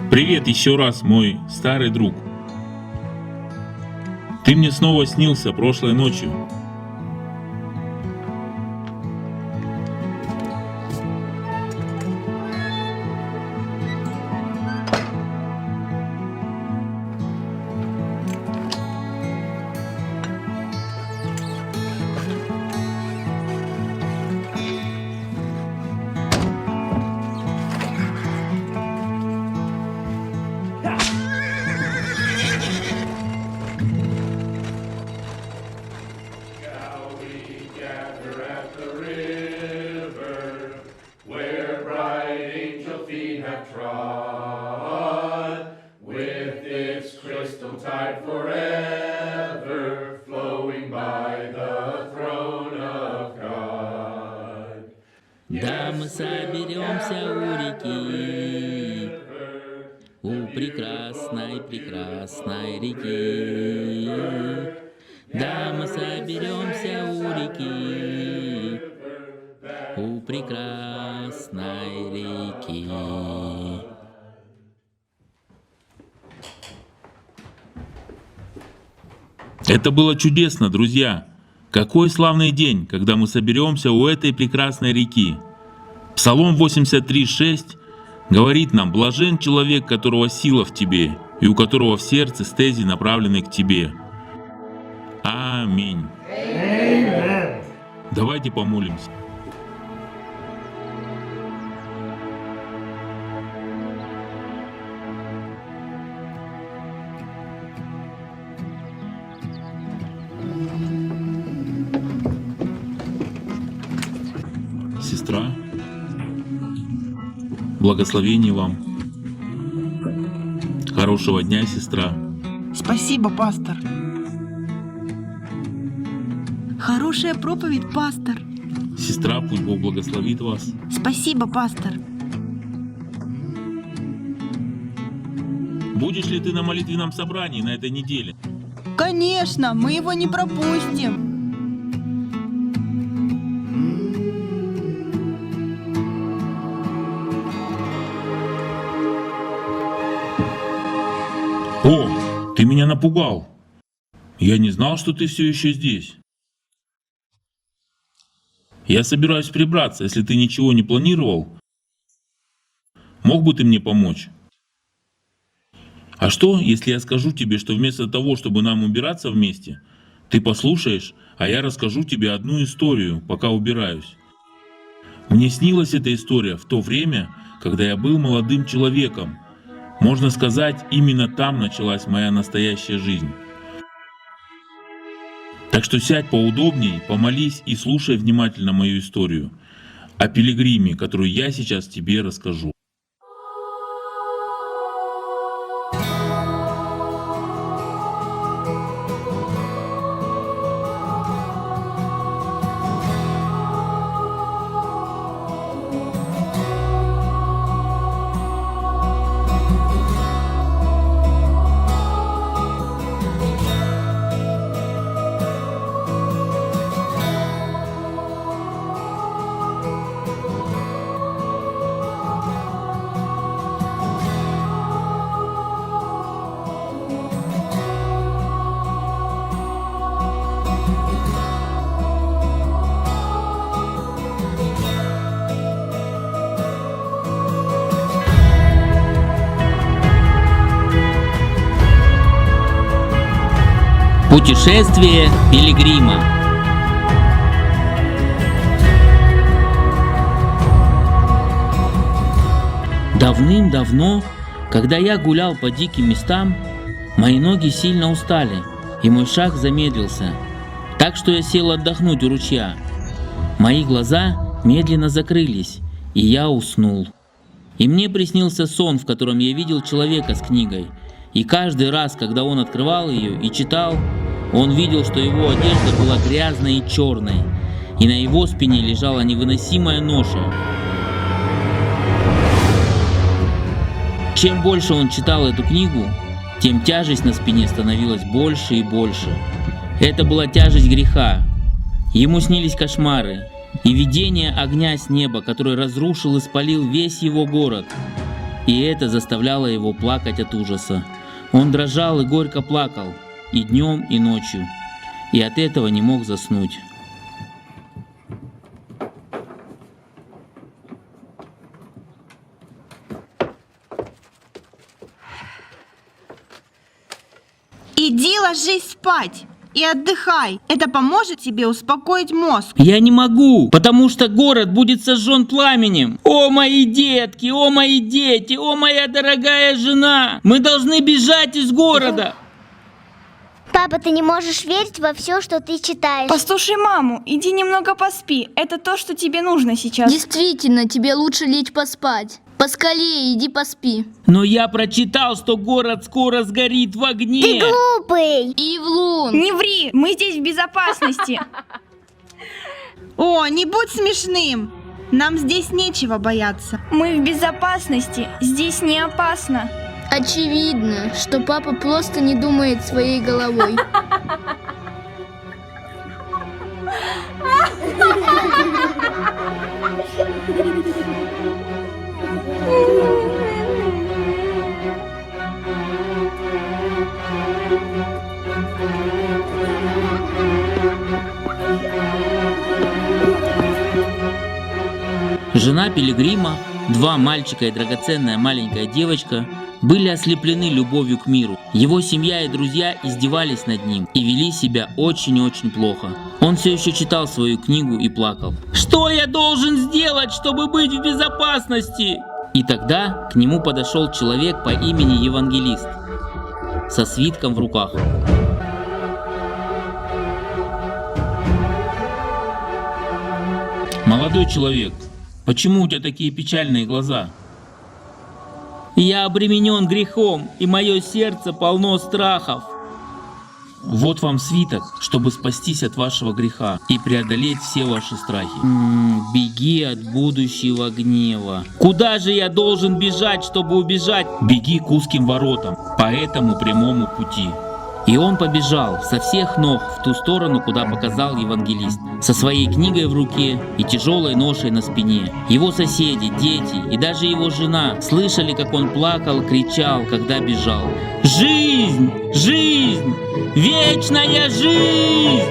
Привет еще раз, мой старый друг. Ты мне снова снился прошлой ночью. Tide forever flowing by the throne of God. Да, мы соберемся у реки, у прекрасной реки. Да, мы соберемся у реки, у прекрасной реки. Это было чудесно, друзья. Какой славный день, когда мы соберемся у этой прекрасной реки. Псалом 83:6 говорит нам: «Блажен человек, которого сила в тебе, и у которого в сердце стези направлены к тебе». Аминь. Давайте помолимся. Сестра, благословений вам. Хорошего дня, сестра. Спасибо, пастор. Хорошая проповедь, пастор. Сестра, пусть Бог благословит вас. Спасибо, пастор. Будешь ли ты на молитвенном собрании на этой неделе? Конечно, мы его не пропустим. О, ты меня напугал. Я не знал, что ты все еще здесь. Я собираюсь прибраться, если ты ничего не планировал. Мог бы ты мне помочь? А что, если я скажу тебе, что вместо того, чтобы нам убираться вместе, ты послушаешь, а я расскажу тебе одну историю, пока убираюсь? Мне снилась эта история в то время, когда я был молодым человеком. Можно сказать, именно там началась моя настоящая жизнь. Так что сядь поудобней, помолись и слушай внимательно мою историю о пилигриме, которую я сейчас тебе расскажу. Путешествие пилигрима. Давным-давно, когда я гулял по диким местам, мои ноги сильно устали, и мой шаг замедлился, так что я сел отдохнуть у ручья. Мои глаза медленно закрылись, и я уснул. И мне приснился сон, в котором я видел человека с книгой, и каждый раз, когда он открывал ее и читал, он видел, что его одежда была грязной и черной, и на его спине лежала невыносимая ноша. Чем больше он читал эту книгу, тем тяжесть на спине становилась больше и больше. Это была тяжесть греха. Ему снились кошмары и видение огня с неба, который разрушил и спалил весь его город. и это заставляло его плакать от ужаса. Он дрожал и горько плакал, и днем, и ночью, и от этого не мог заснуть. Иди ложись спать и отдыхай. Это поможет тебе успокоить мозг. Я не могу, потому что город будет сожжен пламенем. О, мои детки, о, мои дети, о, моя дорогая жена! Мы должны бежать из города! Папа, ты не можешь верить во все, что ты читаешь. Послушай маму, иди немного поспи. Это то, что тебе нужно сейчас. Действительно, тебе лучше лечь поспать. Поскорее иди поспи. Но я прочитал, что город скоро сгорит в Ты огне. глупый. Ивлун! Не ври, мы здесь в безопасности. О, не будь смешным. Нам здесь нечего бояться. Мы в безопасности, здесь не опасно. Очевидно, что папа просто не думает своей головой. Жена Пилигрима, два мальчика и драгоценная маленькая девочка были ослеплены любовью к миру. Его семья и друзья издевались над ним и вели себя очень-очень плохо. Он все еще читал свою книгу и плакал. Что я должен сделать, чтобы быть в безопасности? И тогда к нему подошел человек по имени Евангелист со свитком в руках. Молодой человек, почему у тебя такие печальные глаза? Я обременен грехом, и мое сердце полно страхов. Вот вам свиток, чтобы спастись от вашего греха и преодолеть все ваши страхи. Беги от будущего гнева. Куда же я должен бежать, чтобы убежать? Беги к узким воротам, по этому прямому пути. И он побежал со всех ног в ту сторону, куда показал евангелист, со своей книгой в руке и тяжелой ношей на спине. Его соседи, дети и даже его жена слышали, как он плакал, кричал, когда бежал. Жизнь! Жизнь! Вечная жизнь!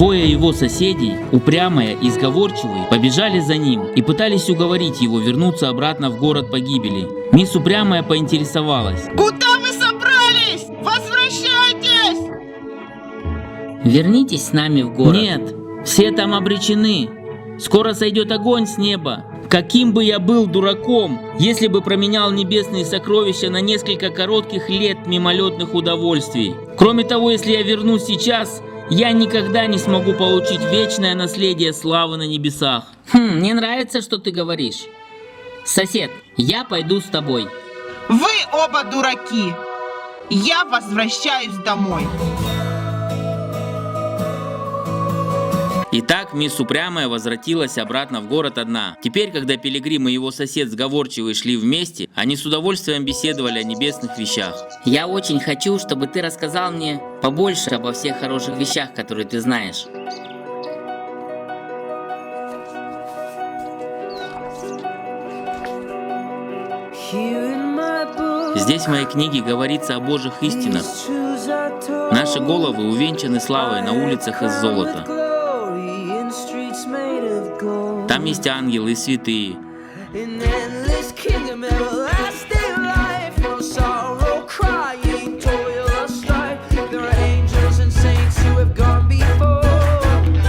Двое его соседей, упрямые и сговорчивые, побежали за ним и пытались уговорить его вернуться обратно в город погибели. Мисс Упрямая поинтересовалась. Куда вы собрались? Возвращайтесь! Вернитесь с нами в город. Нет, все там обречены. Скоро сойдет огонь с неба. Каким бы я был дураком, если бы променял небесные сокровища на несколько коротких лет мимолетных удовольствий. Кроме того, если я вернусь сейчас, я никогда не смогу получить вечное наследие славы на небесах. Мне нравится, что ты говоришь. Сосед, я пойду с тобой. Вы оба дураки. Я возвращаюсь домой. Итак, мисс Упрямая возвратилась обратно в город одна. Теперь, когда Пилигрим и его сосед сговорчивый шли вместе, они с удовольствием беседовали о небесных вещах. Я очень хочу, чтобы ты рассказал мне побольше обо всех хороших вещах, которые ты знаешь. Здесь в моей книге говорится о Божьих истинах. Наши головы увенчаны славой на улицах из золота. Там есть ангелы и святые.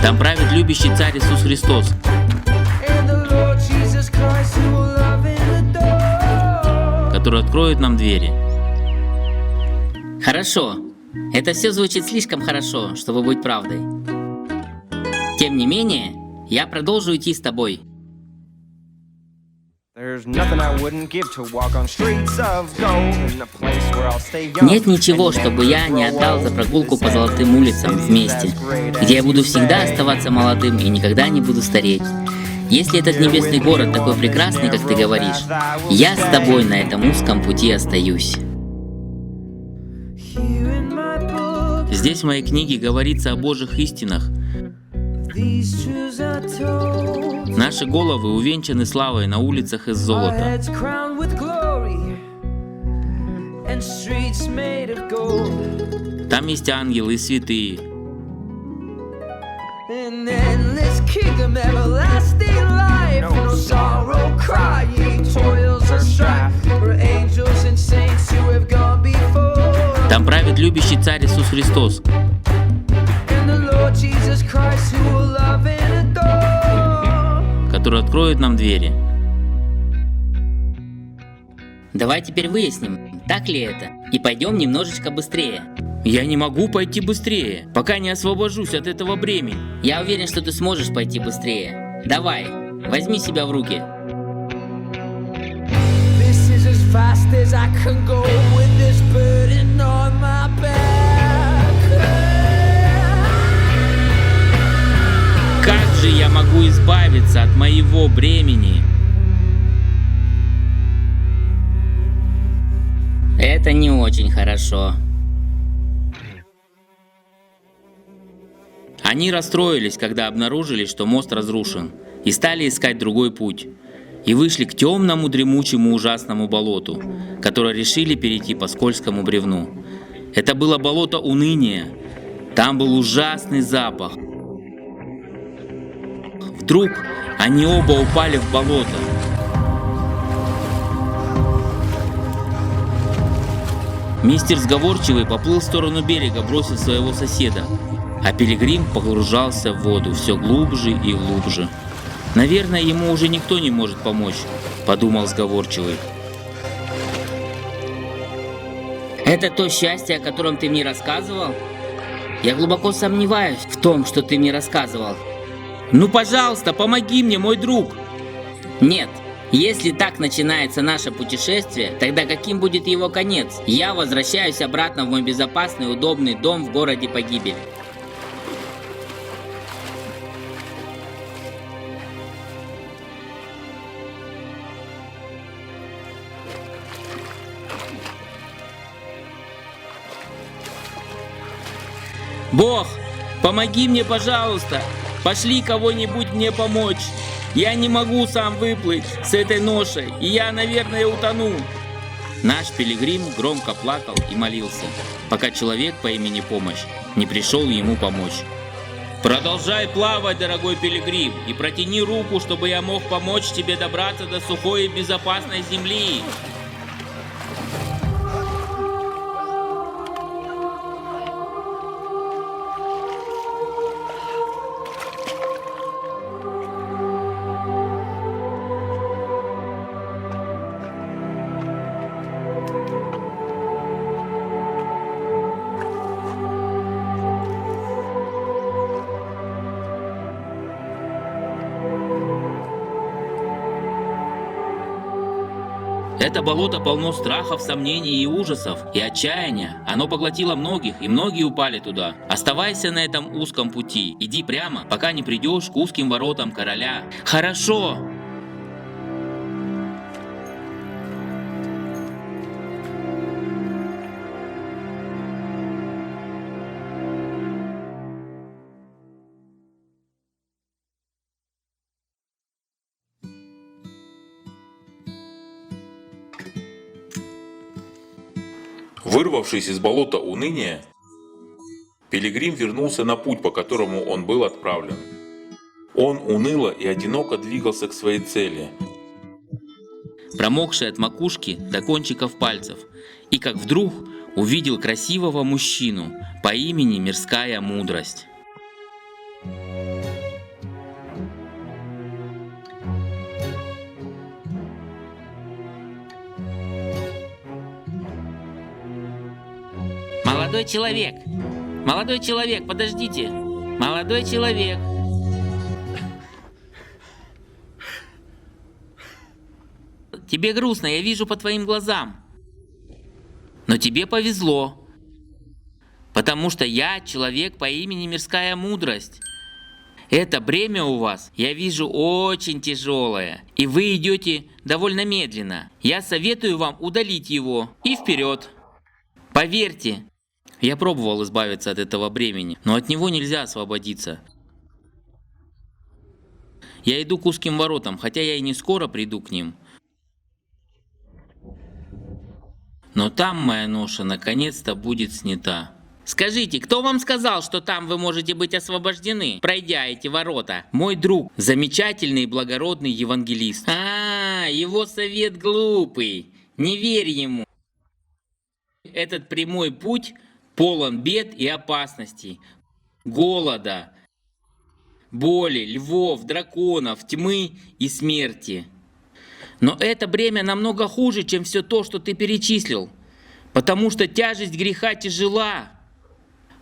Там правит любящий царь Иисус Христос. Который откроет нам двери. Хорошо. Это все звучит слишком хорошо, чтобы быть правдой. Тем не менее, я продолжу идти с тобой. Нет ничего, чтобы я не отдал за прогулку по золотым улицам вместе, где я буду всегда оставаться молодым и никогда не буду стареть. Если этот небесный город такой прекрасный, как ты говоришь, я с тобой на этом узком пути остаюсь. Здесь в моей книге говорится о Божьих истинах. Наши головы увенчаны славой на улицах из золота. Там есть ангелы и святые. Там правит любящий Царь Иисус Христос. Который откроет нам двери. Давай теперь выясним, так ли это, и пойдем немножечко быстрее. Я не могу пойти быстрее, пока не освобожусь от этого бремени. Я уверен, что ты сможешь пойти быстрее. Давай, возьми себя в руки. Как же я могу избавиться от моего бремени? Это не очень хорошо. Они расстроились, когда обнаружили, что мост разрушен, и стали искать другой путь. И вышли к темному, дремучему, ужасному болоту, которое решили перейти по скользкому бревну. Это было болото уныния. Там был ужасный запах. Вдруг они оба упали в болото. Мистер Сговорчивый поплыл в сторону берега, бросив своего соседа, а Пилигрим погружался в воду все глубже и глубже. «Наверное, ему уже никто не может помочь», — подумал Сговорчивый. «Это то счастье, о котором ты мне рассказывал? Я глубоко сомневаюсь в том, что ты мне рассказывал. Ну, пожалуйста, помоги мне, мой друг!» «Нет, если так начинается наше путешествие, тогда каким будет его конец? Я возвращаюсь обратно в мой безопасный, удобный дом в городе Погибель». «Бог, помоги мне, пожалуйста! Пошли кого-нибудь мне помочь! Я не могу сам выплыть с этой ношей, и я, наверное, утону!» Наш Пилигрим громко плакал и молился, пока человек по имени Помощь не пришел ему помочь. «Продолжай плавать, дорогой Пилигрим, и протяни руку, чтобы я мог помочь тебе добраться до сухой и безопасной земли!» Это болото полно страхов, сомнений и ужасов, и отчаяния. Оно поглотило многих, и многие упали туда. Оставайся на этом узком пути. Иди прямо, пока не придешь к узким воротам короля. Хорошо! Вырвавшись из болота уныния, Пилигрим вернулся на путь, по которому он был отправлен. Он уныло и одиноко двигался к своей цели, промокший от макушки до кончиков пальцев, и как вдруг увидел красивого мужчину по имени Мирская Мудрость. Молодой человек, подождите! Молодой человек! тебе грустно, я вижу по твоим глазам. Но тебе повезло, потому что я человек по имени Мирская Мудрость. Это бремя у вас, я вижу, очень тяжелое, и вы идете довольно медленно. Я советую вам удалить его и вперед. Поверьте, я пробовал избавиться от этого бремени, но от него нельзя освободиться. Я иду к узким воротам, хотя я и не скоро приду к ним. Но там моя ноша наконец-то будет снята. Скажите, кто вам сказал, что там вы можете быть освобождены, пройдя эти ворота? Мой друг, замечательный и благородный евангелист. Его совет глупый. Не верь ему. Этот прямой путь полон бед и опасностей. Голода, боли, львов, драконов, тьмы и смерти. Но это бремя намного хуже, чем все то, что ты перечислил. Потому что тяжесть греха тяжела.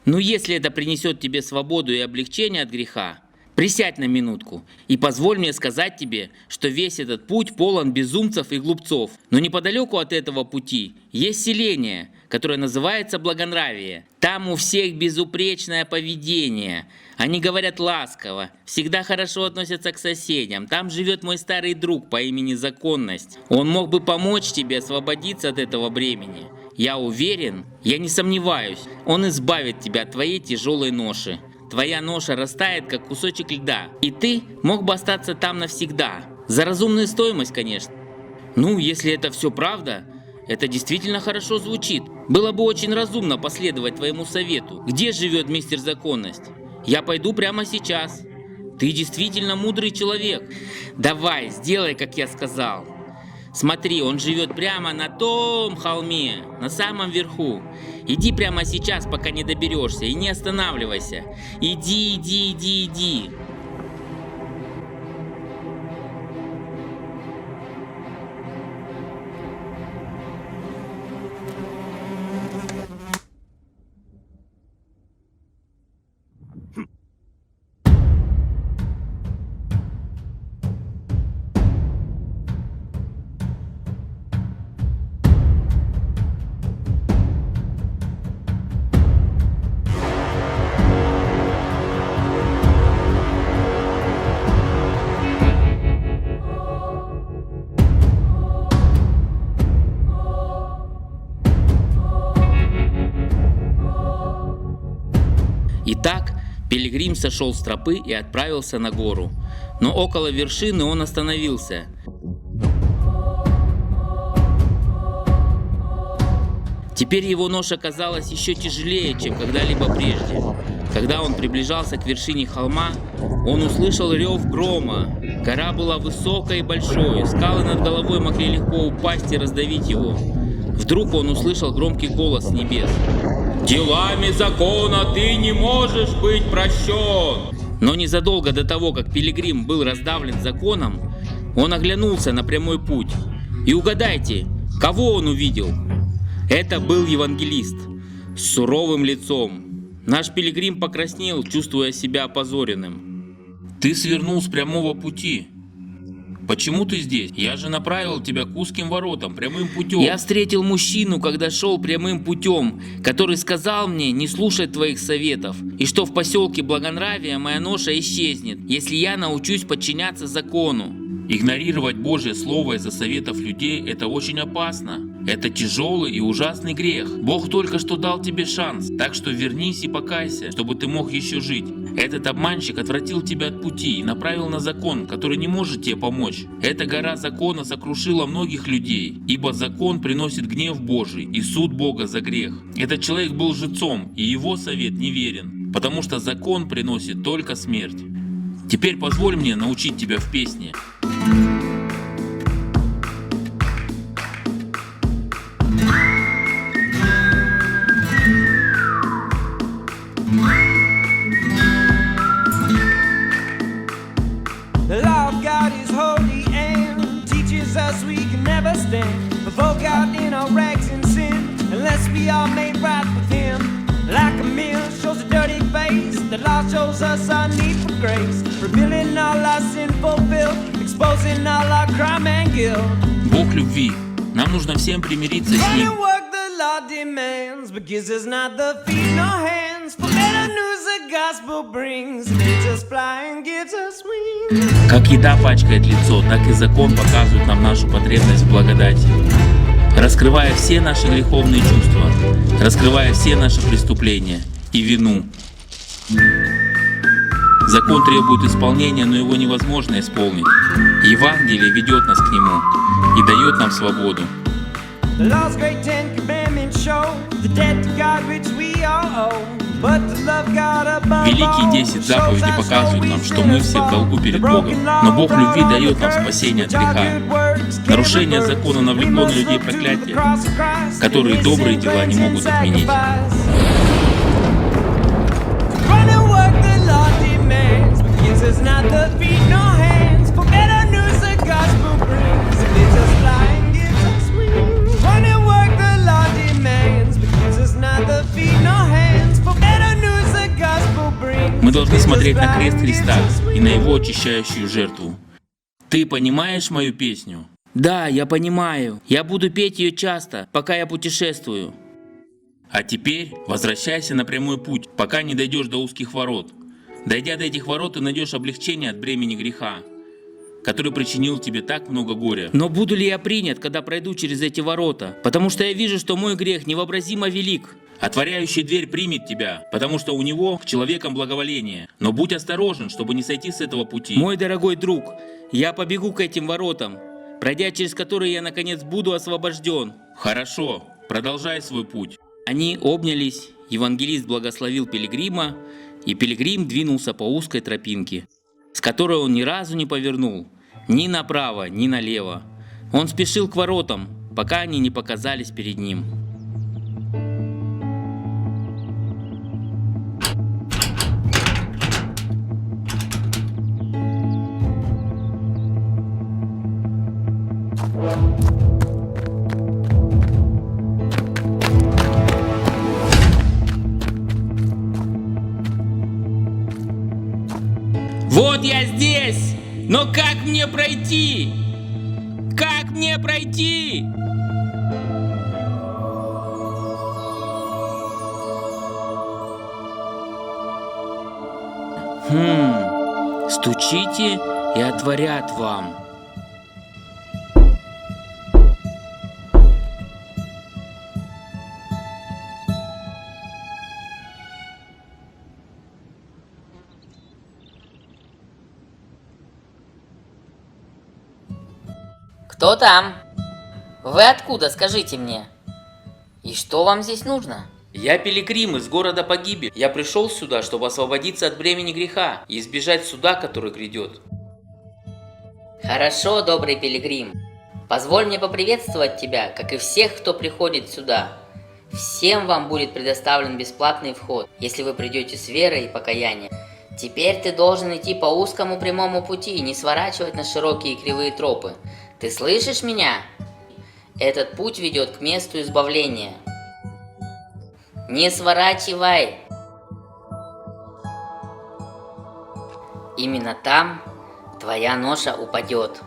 Но если это принесет тебе свободу и облегчение от греха, присядь на минутку и позволь мне сказать тебе, что весь этот путь полон безумцев и глупцов. Но неподалеку от этого пути есть селение, которое называется Благонравие. Там у всех безупречное поведение. Они говорят ласково, всегда хорошо относятся к соседям. Там живет мой старый друг по имени Законность. Он мог бы помочь тебе освободиться от этого бремени. Я уверен, я не сомневаюсь, он избавит тебя от твоей тяжелой ноши. Твоя ноша растает, как кусочек льда, и ты мог бы остаться там навсегда. За разумную стоимость, конечно. Ну, если это все правда, это действительно хорошо звучит. Было бы очень разумно последовать твоему совету. Где живет мистер Законность? Я пойду прямо сейчас. Ты действительно мудрый человек. Давай, сделай, как я сказал. Смотри, он живет прямо на том холме, на самом верху. Иди прямо сейчас, пока не доберешься, и не останавливайся. Иди, иди, иди, иди. Итак, пилигрим сошел с тропы и отправился на гору. Но около вершины он остановился. Теперь его ноша казалась еще тяжелее, чем когда-либо прежде. Когда он приближался к вершине холма, он услышал рев грома. Гора была высокой и большой, скалы над головой могли легко упасть и раздавить его. Вдруг он услышал громкий голос с небес. «Делами закона ты не можешь быть прощен!» Но незадолго до того, как пилигрим был раздавлен законом, он оглянулся на прямой путь. И угадайте, кого он увидел? Это был евангелист с суровым лицом. Наш пилигрим покраснел, чувствуя себя опозоренным. Ты свернул с прямого пути. Почему ты здесь? Я же направил тебя к узким воротам, прямым путем. Я встретил мужчину, когда шел прямым путем, который сказал мне не слушать твоих советов, и что в поселке Благонравия моя ноша исчезнет, если я научусь подчиняться закону. Игнорировать Божье Слово из-за советов людей – это очень опасно. Это тяжелый и ужасный грех. Бог только что дал тебе шанс, так что вернись и покайся, чтобы ты мог еще жить. Этот обманщик отвратил тебя от пути и направил на закон, который не может тебе помочь. Эта гора закона сокрушила многих людей, ибо закон приносит гнев Божий и суд Бога за грех. Этот человек был лжецом, и его совет неверен, потому что закон приносит только смерть. Теперь позволь мне научить тебя в песне. The law of God is holy and teaches us we can never stand before God in our rags and sin unless we are made right with Him. Like a mirror shows a dirty face, the law shows us our need for grace, revealing all our sinful filth, exposing all our crime and guilt. Бог любви. Нам нужно всем примириться с Running Ним. work the law demands, but gives us not the feet nor hands. For better news the gospel brings, makes us fly and gives us wings. Как еда пачкает лицо, так и закон показывает нам нашу потребность в благодати. Раскрывая все наши греховные чувства, раскрывая все наши преступления и вину. Закон требует исполнения, но его невозможно исполнить. Евангелие ведет нас к нему и дает нам свободу. The law's great 10 commandments show the debt to God which we all owe. But to love God above Великие all 10 заповедей показывают нам, что мы все в долгу перед Богом. Но Бог любви дает нам спасение от греха. Нарушение закона навлекло на людей проклятие, которые добрые дела не могут отменить. Мы должны смотреть на крест Христа и на Его очищающую жертву. Ты понимаешь мою песню? Да, я понимаю. Я буду петь ее часто, пока я путешествую. А теперь возвращайся на прямой путь, пока не дойдешь до узких ворот. Дойдя до этих ворот, ты найдешь облегчение от бремени греха, который причинил тебе так много горя. Но буду ли я принят, когда пройду через эти ворота? Потому что я вижу, что мой грех невообразимо велик. Отворяющий дверь примет тебя, потому что у него к человекам благоволение. Но будь осторожен, чтобы не сойти с этого пути. Мой дорогой друг, я побегу к этим воротам, пройдя через которые я наконец буду освобожден. Хорошо, продолжай свой путь. Они обнялись, евангелист благословил пилигрима, и пилигрим двинулся по узкой тропинке, с которой он ни разу не повернул, ни направо, ни налево. Он спешил к воротам, пока они не показались перед ним. Вот я здесь! Но как мне пройти? Как мне пройти? Стучите, и отворят вам. Кто там? Вы откуда, скажите мне? И что вам здесь нужно? Я пилигрим из города погибель. Я пришел сюда, чтобы освободиться от бремени греха и избежать суда, который грядет. Хорошо, добрый пилигрим. Позволь мне поприветствовать тебя, как и всех, кто приходит сюда. Всем вам будет предоставлен бесплатный вход, если вы придете с верой и покаянием. Теперь ты должен идти по узкому прямому пути и не сворачивать на широкие и кривые тропы. Ты слышишь меня? Этот путь ведет к месту избавления. Не сворачивай! Именно там твоя ноша упадет.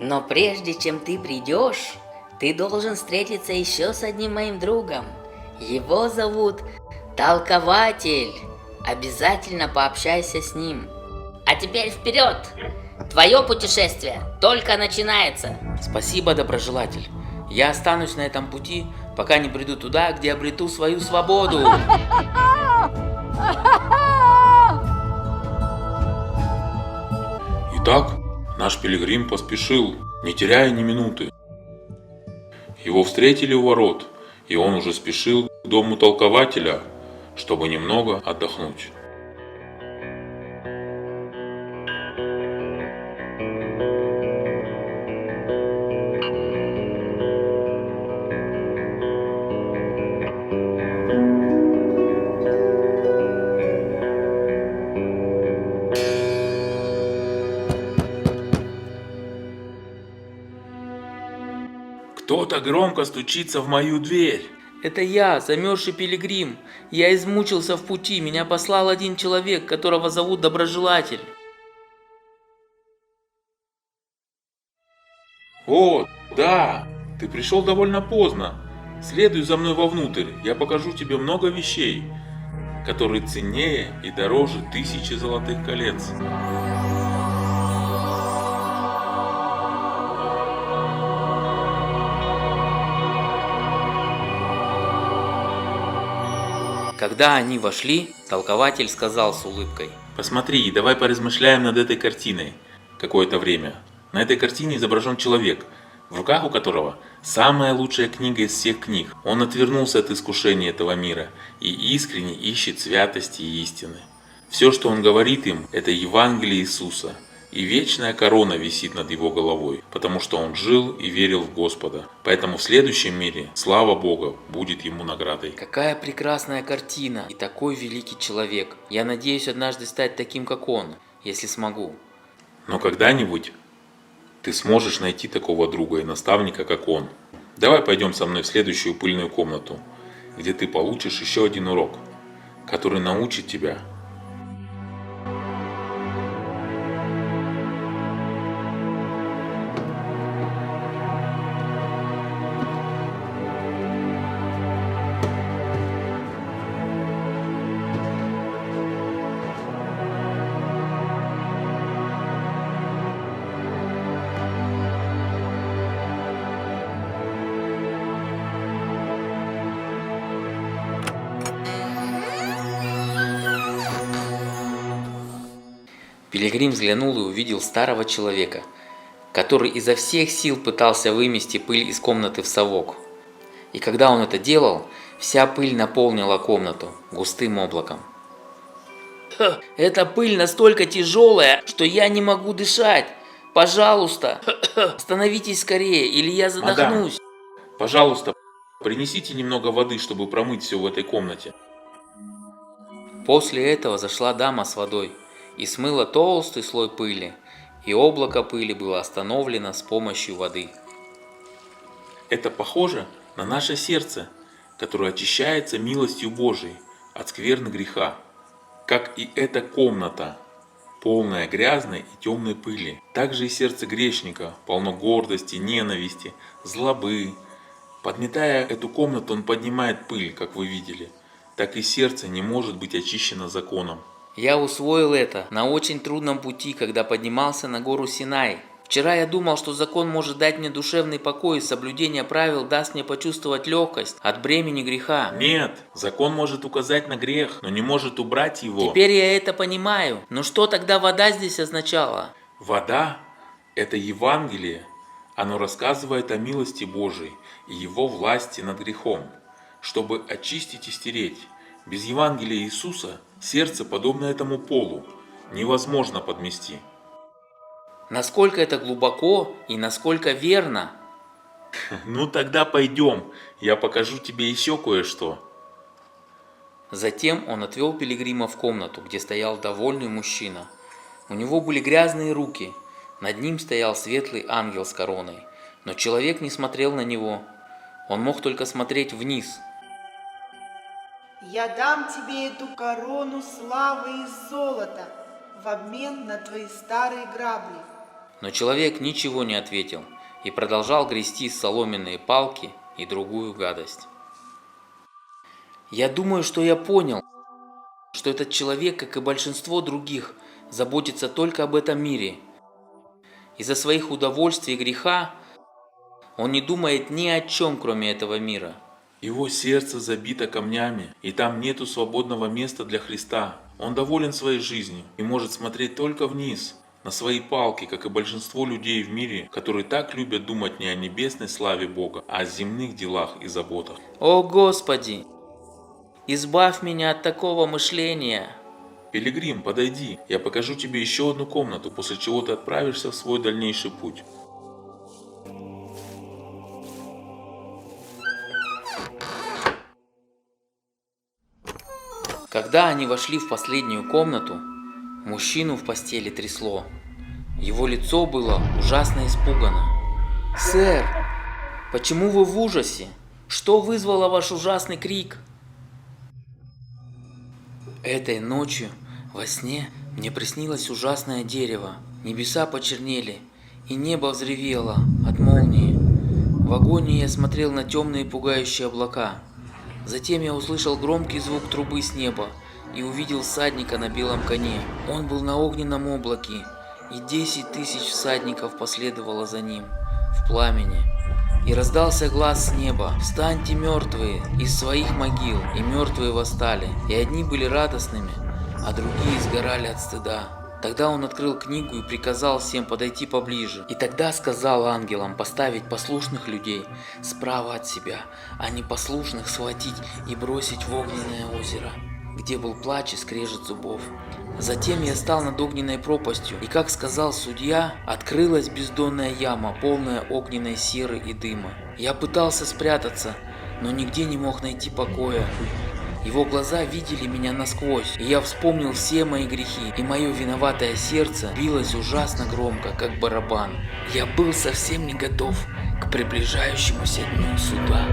Но прежде чем ты придешь, ты должен встретиться еще с одним моим другом. Его зовут Толкователь. Обязательно пообщайся с ним. А теперь вперед! Твое путешествие только начинается. Спасибо, доброжелатель. Я останусь на этом пути, пока не приду туда, где обрету свою свободу. Итак, наш пилигрим поспешил, не теряя ни минуты. Его встретили у ворот, и он уже спешил к дому толкователя, чтобы немного отдохнуть. Кто-то громко стучится в мою дверь. Это я, замерзший пилигрим. Я измучился в пути. Меня послал один человек, которого зовут Доброжелатель. О, Да, ты пришел довольно поздно. Следуй за мной вовнутрь, я покажу тебе много вещей, которые ценнее и дороже 1000 золотых колец. Когда они вошли, толкователь сказал с улыбкой: Посмотри, давай поразмышляем над этой картиной какое-то время. На этой картине изображен человек, в руках у которого самая лучшая книга из всех книг. Он отвернулся от искушения этого мира и искренне ищет святости и истины. Все, что он говорит им, это Евангелие Иисуса, и вечная корона висит над его головой, потому что он жил и верил в Господа. Поэтому в следующем мире слава Бога будет ему наградой. «Какая прекрасная картина и такой великий человек! Я надеюсь однажды стать таким, как он, если смогу». Но когда-нибудь ты сможешь найти такого друга и наставника, как он. Давай пойдем со мной в следующую пыльную комнату, где ты получишь еще один урок, который научит тебя. Пилигрим взглянул и увидел старого человека, который изо всех сил пытался вымести пыль из комнаты в совок. И когда он это делал, вся пыль наполнила комнату густым облаком. «Эта пыль настолько тяжелая, что я не могу дышать! Пожалуйста, остановитесь скорее, или я задохнусь!» Мадам, пожалуйста, принесите немного воды, чтобы промыть все в этой комнате. После этого зашла дама с водой и смыла толстый слой пыли, и облако пыли было остановлено с помощью воды. Это похоже на наше сердце, которое очищается милостью Божией от скверны греха, как и эта комната, полная грязной и темной пыли. Также и сердце грешника полно гордости, ненависти, злобы. Подметая эту комнату, он поднимает пыль, как вы видели. Так и сердце не может быть очищено законом. Я усвоил это на очень трудном пути, когда поднимался на гору Синай. Вчера я думал, что закон может дать мне душевный покой, и соблюдение правил даст мне почувствовать легкость от бремени греха. Нет, закон может указать на грех, но не может убрать его. Теперь я это понимаю. Но что тогда вода здесь означала? Вода – это Евангелие. Оно рассказывает о милости Божией и Его власти над грехом, чтобы очистить и стереть. Без Евангелия Иисуса сердце, подобно этому полу, невозможно подмести. Насколько это глубоко и насколько верно? Ну тогда пойдем, я покажу тебе еще кое-что. Затем он отвел пилигрима в комнату, где стоял довольный мужчина. У него были грязные руки, над ним стоял светлый ангел с короной, но человек не смотрел на него, он мог только смотреть вниз. Я дам тебе эту корону славы из золота в обмен на твои старые грабли. Но человек ничего не ответил и продолжал грести соломенные палки и другую гадость. Я думаю, что я понял, что этот человек, как и большинство других, заботится только об этом мире. Из-за своих удовольствий и греха он не думает ни о чем, кроме этого мира. Его сердце забито камнями, и там нету свободного места для Христа. Он доволен своей жизнью и может смотреть только вниз, на свои палки, как и большинство людей в мире, которые так любят думать не о небесной славе Бога, а о земных делах и заботах. О Господи, избавь меня от такого мышления. Пилигрим, подойди, я покажу тебе еще одну комнату, после чего ты отправишься в свой дальнейший путь. Когда они вошли в последнюю комнату, мужчину в постели трясло. Его лицо было ужасно испугано. «Сэр, почему вы в ужасе? Что вызвало ваш ужасный крик?» «Этой ночью во сне мне приснилось ужасное дерево. Небеса почернели, и небо взревело от молнии. В агонии я смотрел на темные пугающие облака. Затем я услышал громкий звук трубы с неба и увидел всадника на белом коне. Он был на огненном облаке, и 10 тысяч всадников последовало за ним в пламени. И раздался глас с неба: «Встаньте, мертвые, из своих могил!» И мертвые восстали, и одни были радостными, а другие сгорали от стыда. Тогда он открыл книгу и приказал всем подойти поближе. И тогда сказал ангелам поставить послушных людей справа от себя, а непослушных схватить и бросить в огненное озеро, где был плач и скрежет зубов. Затем я стал над огненной пропастью, и, как сказал судья, открылась бездонная яма, полная огненной серы и дыма. Я пытался спрятаться, но нигде не мог найти покоя. Его глаза видели меня насквозь, и я вспомнил все мои грехи, и мое виноватое сердце билось ужасно громко, как барабан. Я был совсем не готов к приближающемуся дню суда.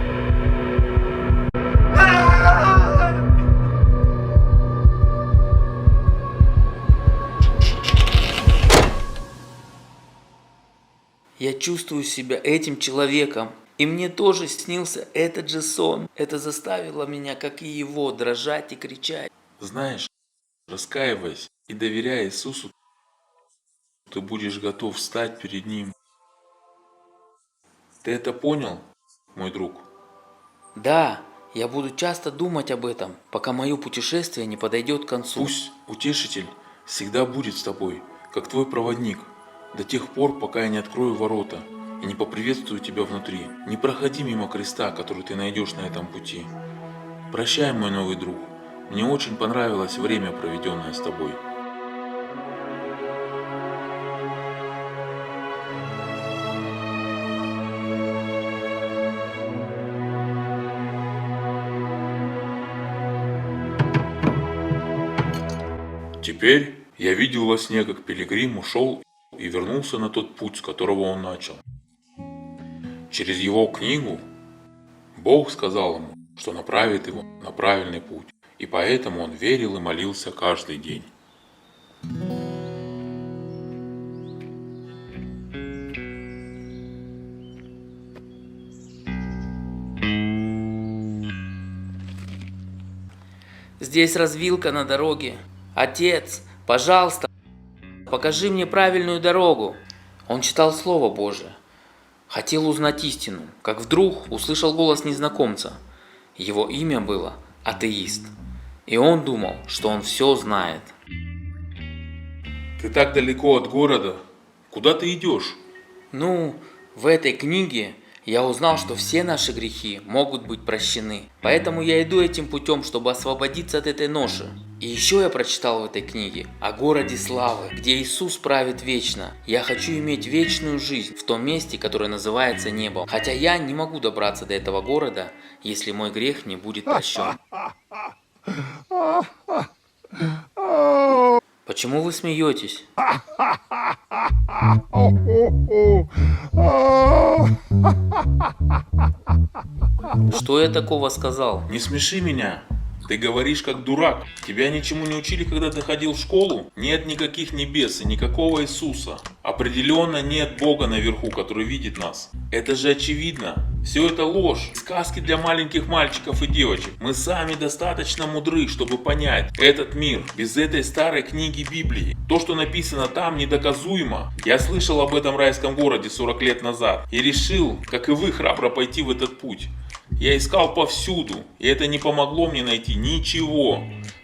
Я чувствую себя этим человеком, и мне тоже снился этот же сон. Это заставило меня, как и его, дрожать и кричать. Знаешь, раскаиваясь и доверяя Иисусу, ты будешь готов встать перед Ним. Ты это понял, мой друг? Да, я буду часто думать об этом, пока мое путешествие не подойдет к концу. Пусть Утешитель всегда будет с тобой, как твой проводник, до тех пор, пока я не открою ворота и не поприветствую тебя внутри. Не проходи мимо креста, который ты найдешь на этом пути. Прощай, мой новый друг. Мне очень понравилось время, проведенное с тобой. Теперь я видел во сне, как пилигрим ушел и вернулся на тот путь, с которого он начал. Через его книгу Бог сказал ему, что направит его на правильный путь, и поэтому он верил и молился каждый день. Здесь развилка на дороге. Отец, пожалуйста, покажи мне правильную дорогу. Он читал Слово Божие. Хотел узнать истину, как вдруг услышал голос незнакомца. Его имя было Атеист. И он думал, что он все знает. Ты так далеко от города. Куда ты идешь? Ну, в этой книге я узнал, что все наши грехи могут быть прощены. Поэтому я иду этим путем, чтобы освободиться от этой ноши. И еще я прочитал в этой книге о городе славы, где Иисус правит вечно. Я хочу иметь вечную жизнь в том месте, которое называется небом. Хотя я не могу добраться до этого города, если мой грех не будет прощен. Почему вы смеетесь? Что я такого сказал? Не смеши меня. Ты говоришь как дурак. Тебя ничему не учили, когда ты ходил в школу? Нет никаких небес и никакого Иисуса. Определенно нет Бога наверху, который видит нас. Это же очевидно. Все это ложь. Сказки для маленьких мальчиков и девочек. Мы сами достаточно мудры, чтобы понять этот мир без этой старой книги Библии. То, что написано там, недоказуемо. Я слышал об этом райском городе 40 лет назад и решил, как и вы, храбро пойти в этот путь. Я искал повсюду, и это не помогло мне найти ничего.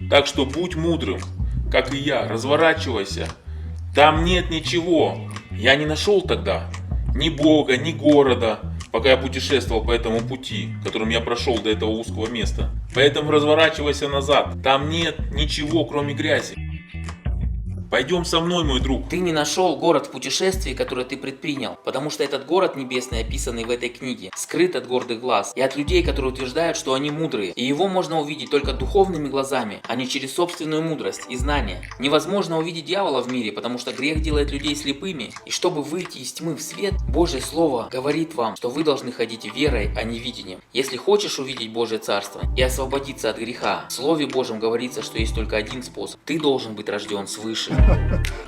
Так что будь мудрым, как и я, разворачивайся. Там нет ничего. Я не нашел тогда ни Бога, ни города, пока я путешествовал по этому пути, которым я прошел до этого узкого места. Поэтому разворачивайся назад. Там нет ничего, кроме грязи. Пойдем со мной, мой друг. Ты не нашел город в путешествии, которое ты предпринял, потому что этот город небесный, описанный в этой книге, скрыт от гордых глаз и от людей, которые утверждают, что они мудрые. И его можно увидеть только духовными глазами, а не через собственную мудрость и знания. Невозможно увидеть дьявола в мире, потому что грех делает людей слепыми. И чтобы выйти из тьмы в свет, Божье Слово говорит вам, что вы должны ходить верой, а не видением. Если хочешь увидеть Божье Царство и освободиться от греха, в Слове Божьем говорится, что есть только один способ. Ты должен быть рожден свыше.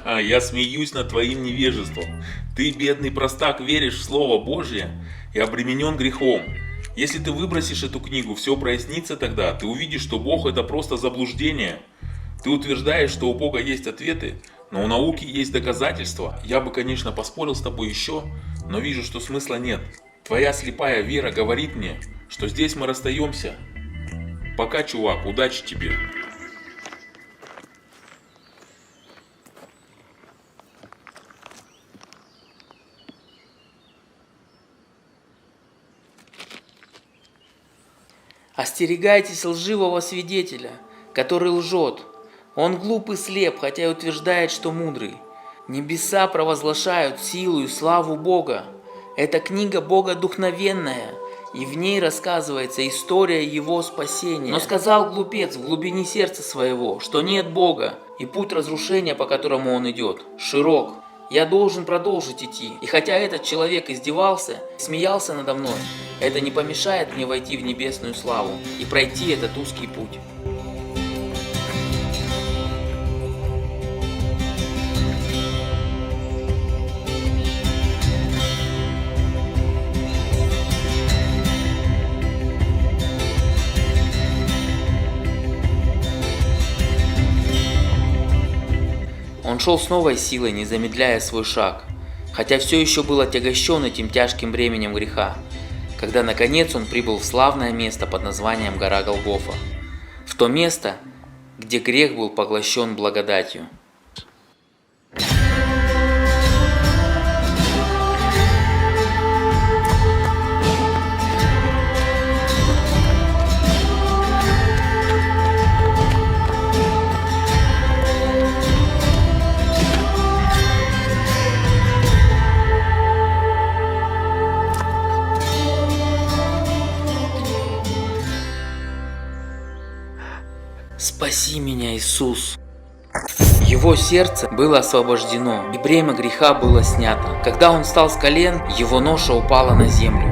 Я смеюсь над твоим невежеством. Ты, бедный простак, веришь в Слово Божье? и обременен грехом. Если ты выбросишь эту книгу, все прояснится тогда. Ты увидишь, что Бог это просто заблуждение. Ты утверждаешь, что у Бога есть ответы, но у науки есть доказательства. Я бы, конечно, поспорил с тобой еще, но вижу, что смысла нет. Твоя слепая вера говорит мне, что здесь мы расстаемся. Пока, чувак, удачи тебе. Остерегайтесь лживого свидетеля, который лжет. Он глуп и слеп, хотя и утверждает, что мудрый. Небеса провозглашают силу и славу Бога. Эта книга богодухновенная, и в ней рассказывается история его спасения. Но сказал глупец в глубине сердца своего, что нет Бога, и путь разрушения, по которому он идет, широк. Я должен продолжить идти, и хотя этот человек издевался, смеялся надо мной, это не помешает мне войти в небесную славу и пройти этот узкий путь. Он шел с новой силой, не замедляя свой шаг, хотя все еще был отягощен этим тяжким бременем греха, когда наконец он прибыл в славное место под названием гора Голгофа, в то место, где грех был поглощен благодатью. Спаси меня, Иисус! Его сердце было освобождено, и бремя греха было снято. Когда он встал с колен, его ноша упала на землю.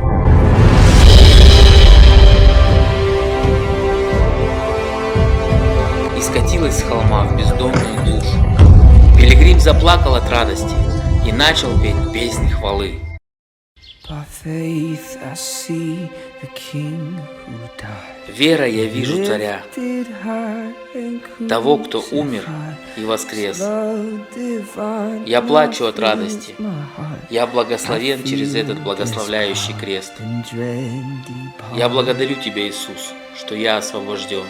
И скатилась с холма в бездонную глушь. Пилигрим заплакал от радости и начал петь песнь хвалы. Вера, я вижу царя, того, кто умер и воскрес. Я плачу от радости. Я благословен через этот благословляющий крест. Я благодарю Тебя, Иисус, что я освобожден.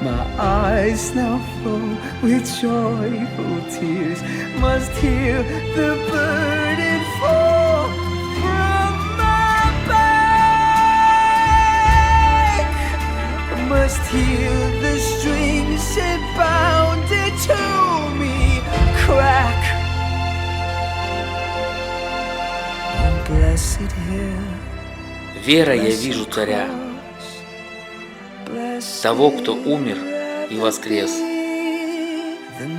My eyes now full with joyful tears must hear the burden fall from my back. Must hear the strings set bounded to me crack. Oh, blessed here. Вера, я вижу царя, того, кто умер и воскрес.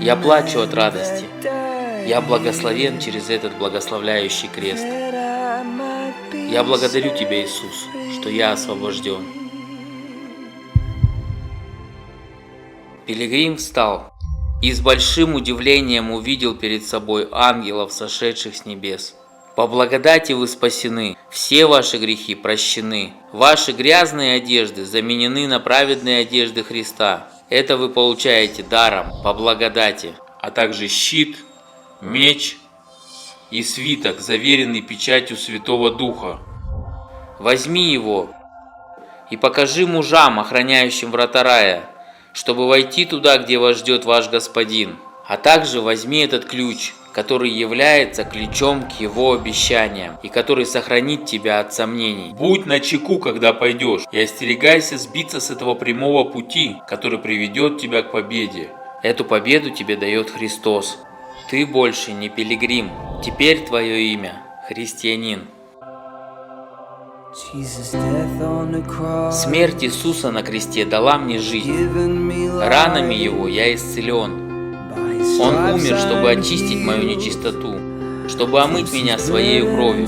Я плачу от радости. Я благословен через этот благословляющий крест. Я благодарю Тебя, Иисус, что я освобожден. Пилигрим встал и с большим удивлением увидел перед собой ангелов, сошедших с небес. По благодати вы спасены, все ваши грехи прощены, ваши грязные одежды заменены на праведные одежды Христа. Это вы получаете даром, по благодати, а также щит, меч и свиток, заверенный печатью Святого Духа. Возьми его и покажи мужам, охраняющим врата рая, чтобы войти туда, где вас ждет ваш Господин. А также возьми этот ключ, который является ключом к его обещаниям и который сохранит тебя от сомнений. Будь начеку, когда пойдешь, и остерегайся сбиться с этого прямого пути, который приведет тебя к победе. Эту победу тебе дает Христос. Ты больше не пилигрим, теперь твое имя христианин. Смерть Иисуса на кресте дала мне жизнь. Ранами Его я исцелен. Он умер, чтобы очистить мою нечистоту, чтобы омыть меня своей кровью,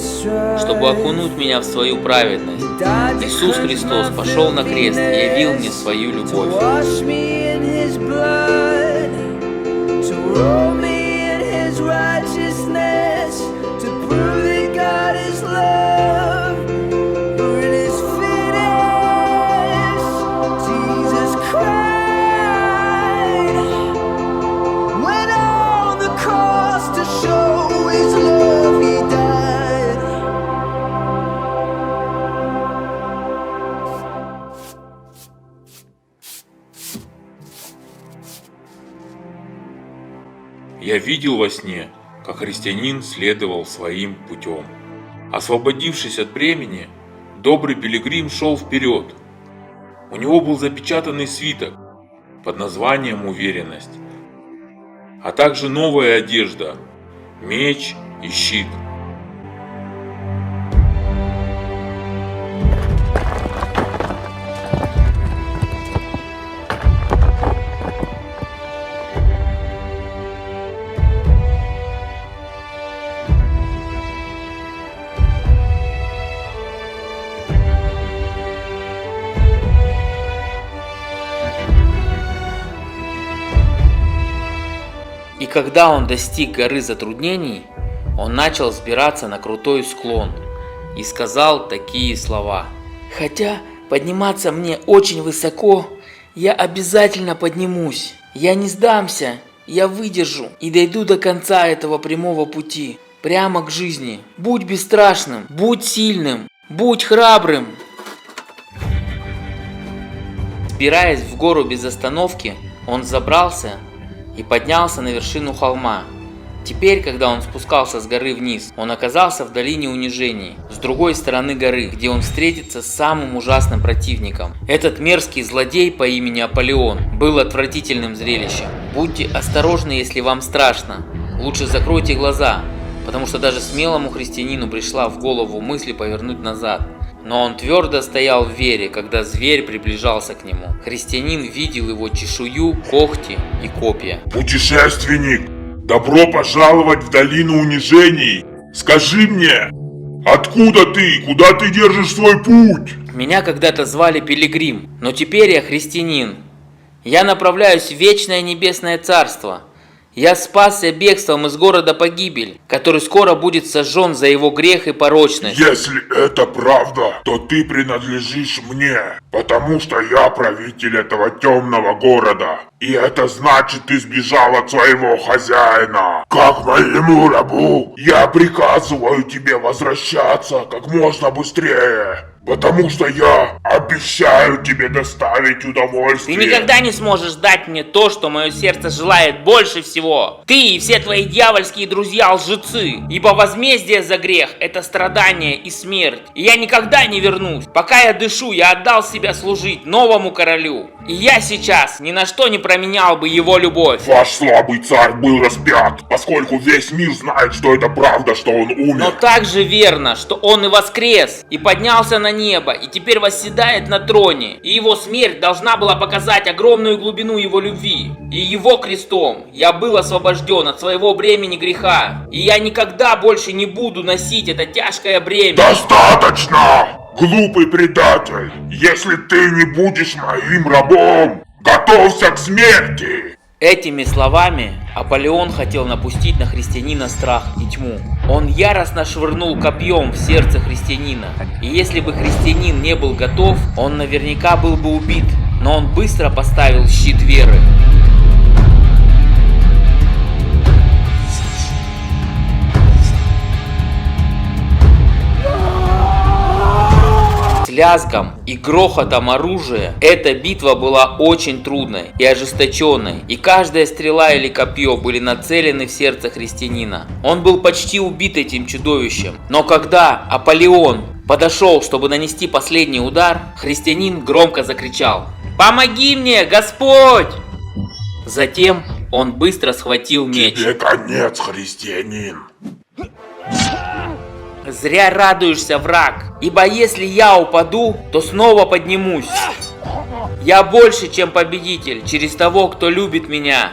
чтобы окунуть меня в свою праведность. Иисус Христос пошел на крест и явил мне свою любовь. Я видел во сне, как христианин следовал своим путем. Освободившись от бремени, добрый пилигрим шел вперед. У него был запечатанный свиток под названием «Уверенность», а также новая одежда, меч и щит. И когда он достиг горы затруднений, он начал взбираться на крутой склон и сказал такие слова: «Хотя подниматься мне очень высоко, я обязательно поднимусь. Я не сдамся, я выдержу и дойду до конца этого прямого пути, прямо к жизни. Будь бесстрашным, будь сильным, будь храбрым». Взбираясь в гору без остановки, он забрался и поднялся на вершину холма. Теперь, когда он спускался с горы вниз, он оказался в долине унижений, с другой стороны горы, где он встретится с самым ужасным противником. Этот мерзкий злодей по имени Аполеон был отвратительным зрелищем. Будьте осторожны, если вам страшно. Лучше закройте глаза, потому что даже смелому христианину пришла в голову мысль повернуть назад. Но он твердо стоял в вере, когда зверь приближался к нему. Христианин видел его чешую, когти и копья. Путешественник, добро пожаловать в долину унижений. Скажи мне, откуда ты, куда ты держишь свой путь? Меня когда-то звали Пилигрим, но теперь я христианин. Я направляюсь в вечное небесное царство. Я спасся бегством из города Погибель, который скоро будет сожжен за его грех и порочность. Если это правда, то ты принадлежишь мне, потому что я правитель этого темного города. И это значит, ты сбежал от своего хозяина. Как моему рабу, я приказываю тебе возвращаться как можно быстрее. Потому что я обещаю тебе доставить удовольствие. Ты никогда не сможешь дать мне то, что мое сердце желает больше всего. Ты и все твои дьявольские друзья лжецы. Ибо возмездие за грех – это страдание и смерть. И я никогда не вернусь. Пока я дышу, я отдал себя служить новому королю. И я сейчас ни на что не променял бы его любовь. Ваш слабый царь был распят, поскольку весь мир знает, что это правда, что он умер. Но также верно, что он и воскрес, и поднялся на небо, и теперь восседает на троне. И его смерть должна была показать огромную глубину его любви. И его крестом я был освобожден от своего бремени греха. И я никогда больше не буду носить это тяжкое бремя. Достаточно! Глупый предатель! Если ты не будешь моим рабом, готовься к смерти! Этими словами Аполеон хотел напустить на христианина страх и тьму. Он яростно швырнул копьем в сердце христианина. И если бы христианин не был готов, он наверняка был бы убит. Но он быстро поставил щит веры. С лязгом и грохотом оружия эта битва была очень трудной и ожесточенной, и каждая стрела или копье были нацелены в сердце христианина. Он был почти убит этим чудовищем, но когда Аполеон подошел, чтобы нанести последний удар, христианин громко закричал: «Помоги мне, Господь!» Затем он быстро схватил меч. Тебе конец, христианин. Зря радуешься, враг, ибо если я упаду, то снова поднимусь. Я больше, чем победитель, через того, кто любит меня.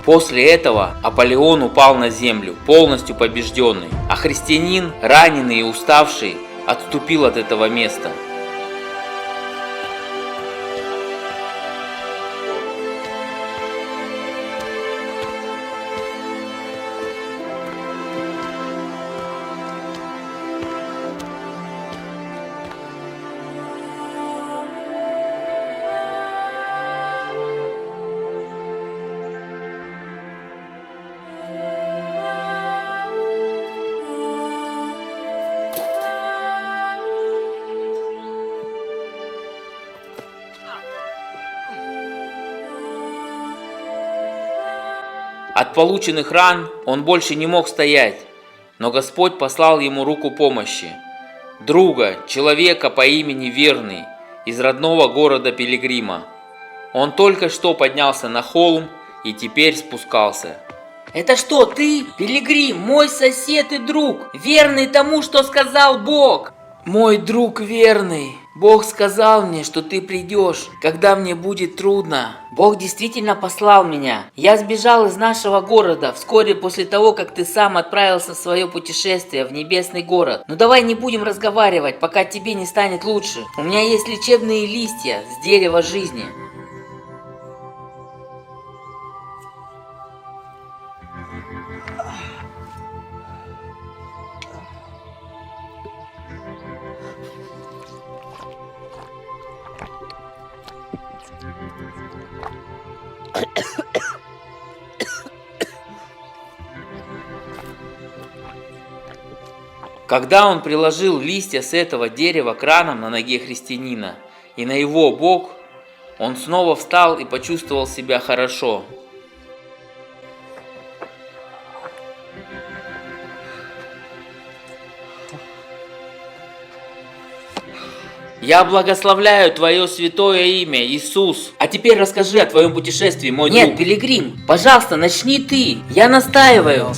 После этого Аполеон упал на землю, полностью побежденный, а христианин, раненый и уставший, отступил от этого места. От полученных ран он больше не мог стоять, но Господь послал ему руку помощи. Друга, человека по имени Верный, из родного города Пилигрима. Он только что поднялся на холм и теперь спускался. Это что, ты, Пилигрим, мой сосед и друг, верный тому, что сказал Бог? Мой друг Верный, Бог сказал мне, что ты придешь, когда мне будет трудно. Бог действительно послал меня. Я сбежал из нашего города вскоре после того, как ты сам отправился в свое путешествие в небесный город. Но давай не будем разговаривать, пока тебе не станет лучше. У меня есть лечебные листья с дерева жизни. Когда он приложил листья с этого дерева к ранам на ноге христианина и на его бок, он снова встал и почувствовал себя хорошо. Я благословляю Твое святое имя, Иисус. А теперь расскажи о твоем путешествии, мой друг. Нет, Пилигрим, пожалуйста, начни ты. Я настаиваю.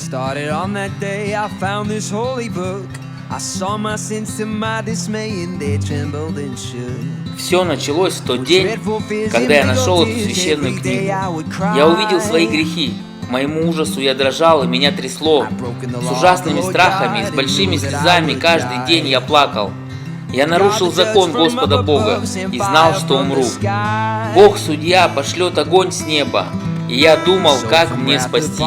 Все началось в тот день, когда я нашел эту священную книгу. Я увидел свои грехи. К моему ужасу я дрожал, и меня трясло. С ужасными страхами и с большими слезами каждый день я плакал. Я нарушил закон Господа Бога и знал, что умру. Бог судья пошлет огонь с неба, и я думал, как мне спастись.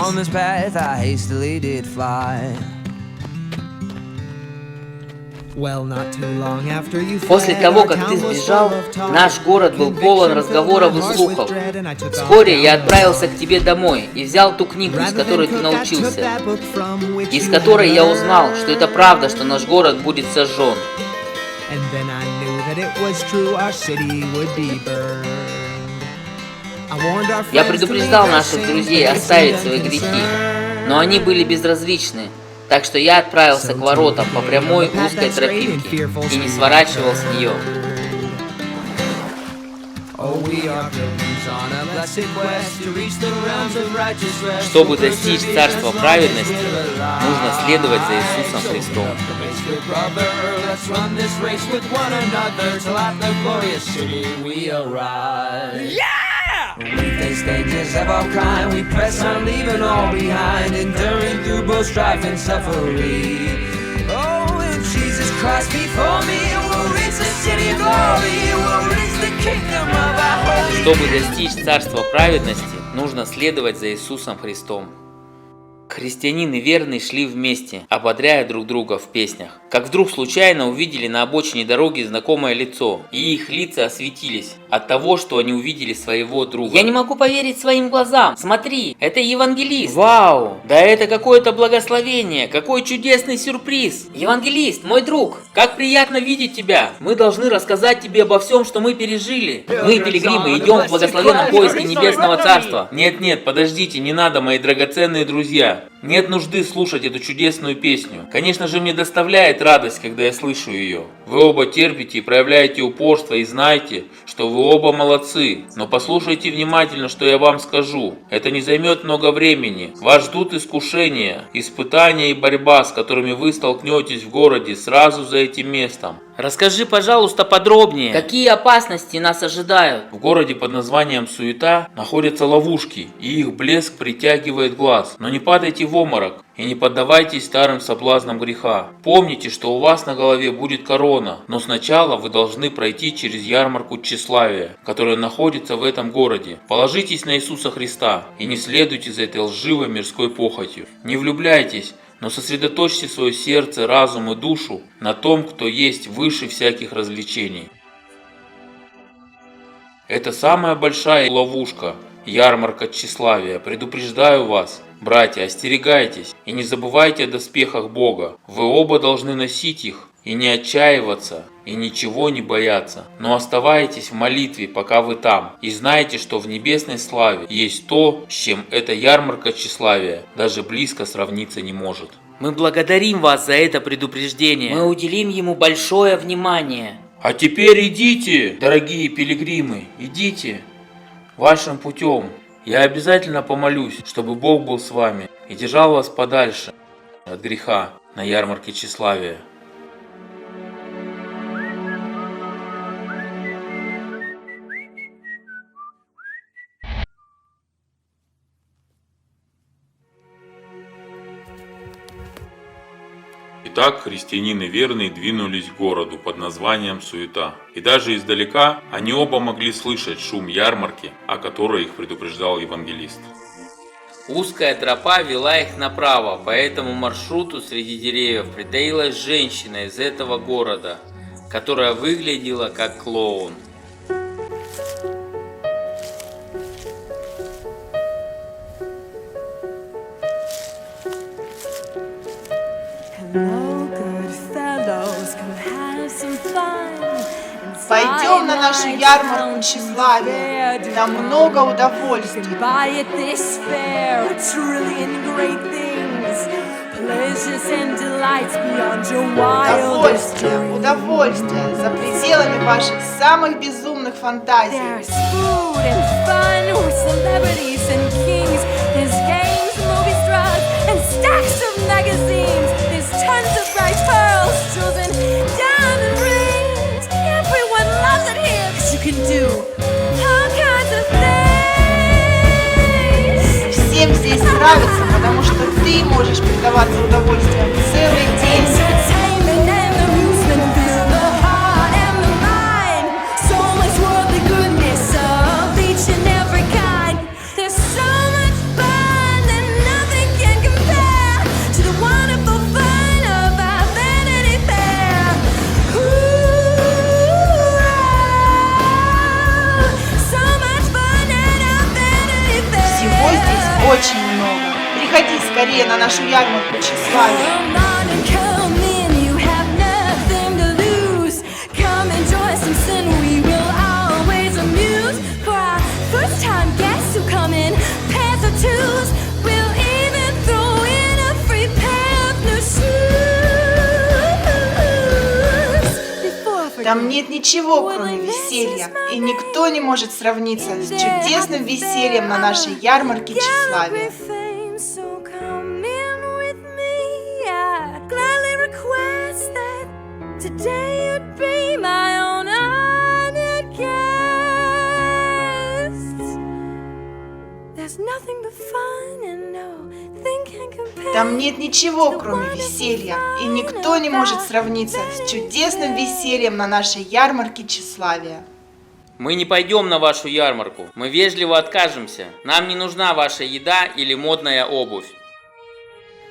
После того, как ты сбежал, наш город был полон разговоров и слухов. Вскоре я отправился к тебе домой и взял ту книгу, из которой ты научился, из которой я узнал, что это правда, что наш город будет сожжен. Я предупреждал наших друзей оставить свои грехи, но они были безразличны, так что я отправился к воротам по прямой узкой тропинке и не сворачивал с нее. Чтобы достичь царства праведности, нужно следовать за Иисусом Христом. We face dangers of all kind, we press on, leaving all behind, enduring through both strife and suffering. Oh, and Jesus Christ before me, we'll reach the city of glory, we'll reach the kingdom of our holy. Чтобы достичь царства праведности, нужно следовать за Иисусом Христом. Христианин и верный шли вместе, ободряя друг друга в песнях. Как вдруг случайно увидели на обочине дороги знакомое лицо, и их лица осветились от того, что они увидели своего друга. Я не могу поверить своим глазам. Смотри, это евангелист. Вау! Да это какое-то благословение! Какой чудесный сюрприз! Евангелист, мой друг. Как приятно видеть тебя! Мы должны рассказать тебе обо всем, что мы пережили. Мы, пилигримы, идем в благословенном поиске небесного царства. Нет, подождите, не надо, мои драгоценные друзья. Нет нужды слушать эту чудесную песню. Конечно же, мне доставляет радость, когда я слышу ее. Вы оба терпите и проявляете упорство, и знайте, что вы оба молодцы. Но послушайте внимательно, что я вам скажу. Это не займет много времени. Вас ждут искушения, испытания и борьба, с которыми вы столкнетесь в городе сразу за этим местом. Расскажи, пожалуйста, подробнее. Какие опасности нас ожидают? В городе под названием Суета находятся ловушки, и их блеск притягивает глаз. Но не падайте в обморок и не поддавайтесь старым соблазнам греха. Помните, что у вас на голове будет корона, но сначала вы должны пройти через ярмарку тщеславия, которая находится в этом городе. Положитесь на Иисуса Христа и не следуйте за этой лживой мирской похотью. Не влюбляйтесь, но сосредоточьте свое сердце, разум и душу на том, кто есть выше всяких развлечений. Это самая большая ловушка, ярмарка тщеславия. Предупреждаю вас, братья, остерегайтесь и не забывайте о доспехах Бога. Вы оба должны носить их, И не отчаиваться, и ничего не бояться, но оставайтесь в молитве, пока вы там, и знайте, что в небесной славе есть то, с чем эта ярмарка тщеславия даже близко сравниться не может. Мы благодарим вас за это предупреждение. Мы уделим ему большое внимание. А теперь идите, дорогие пилигримы, идите вашим путем. Я обязательно помолюсь, чтобы Бог был с вами и держал вас подальше от греха на ярмарке тщеславия. Итак, христианины верные двинулись к городу под названием Суета. И даже издалека они оба могли слышать шум ярмарки, о которой их предупреждал евангелист. Узкая тропа вела их направо, по этому маршруту среди деревьев притаилась женщина из этого города, которая выглядела как клоун. Пойдем на нашу ярмарку тщеславия, нам много удовольствий. Удовольствие, удовольствие за пределами ваших самых безумных фантазий. Всем здесь нравится, потому что ты можешь предаваться удовольствиям целый день. Очень много. Приходи скорее на нашу ярмарку тщеславия. Там нет ничего, кроме веселья, и никто не может сравниться с чудесным весельем на нашей ярмарке тщеславия. Там нет ничего, кроме веселья, и никто не может сравниться с чудесным весельем на нашей ярмарке тщеславия. Мы не пойдем на вашу ярмарку, мы вежливо откажемся. Нам не нужна ваша еда или модная обувь.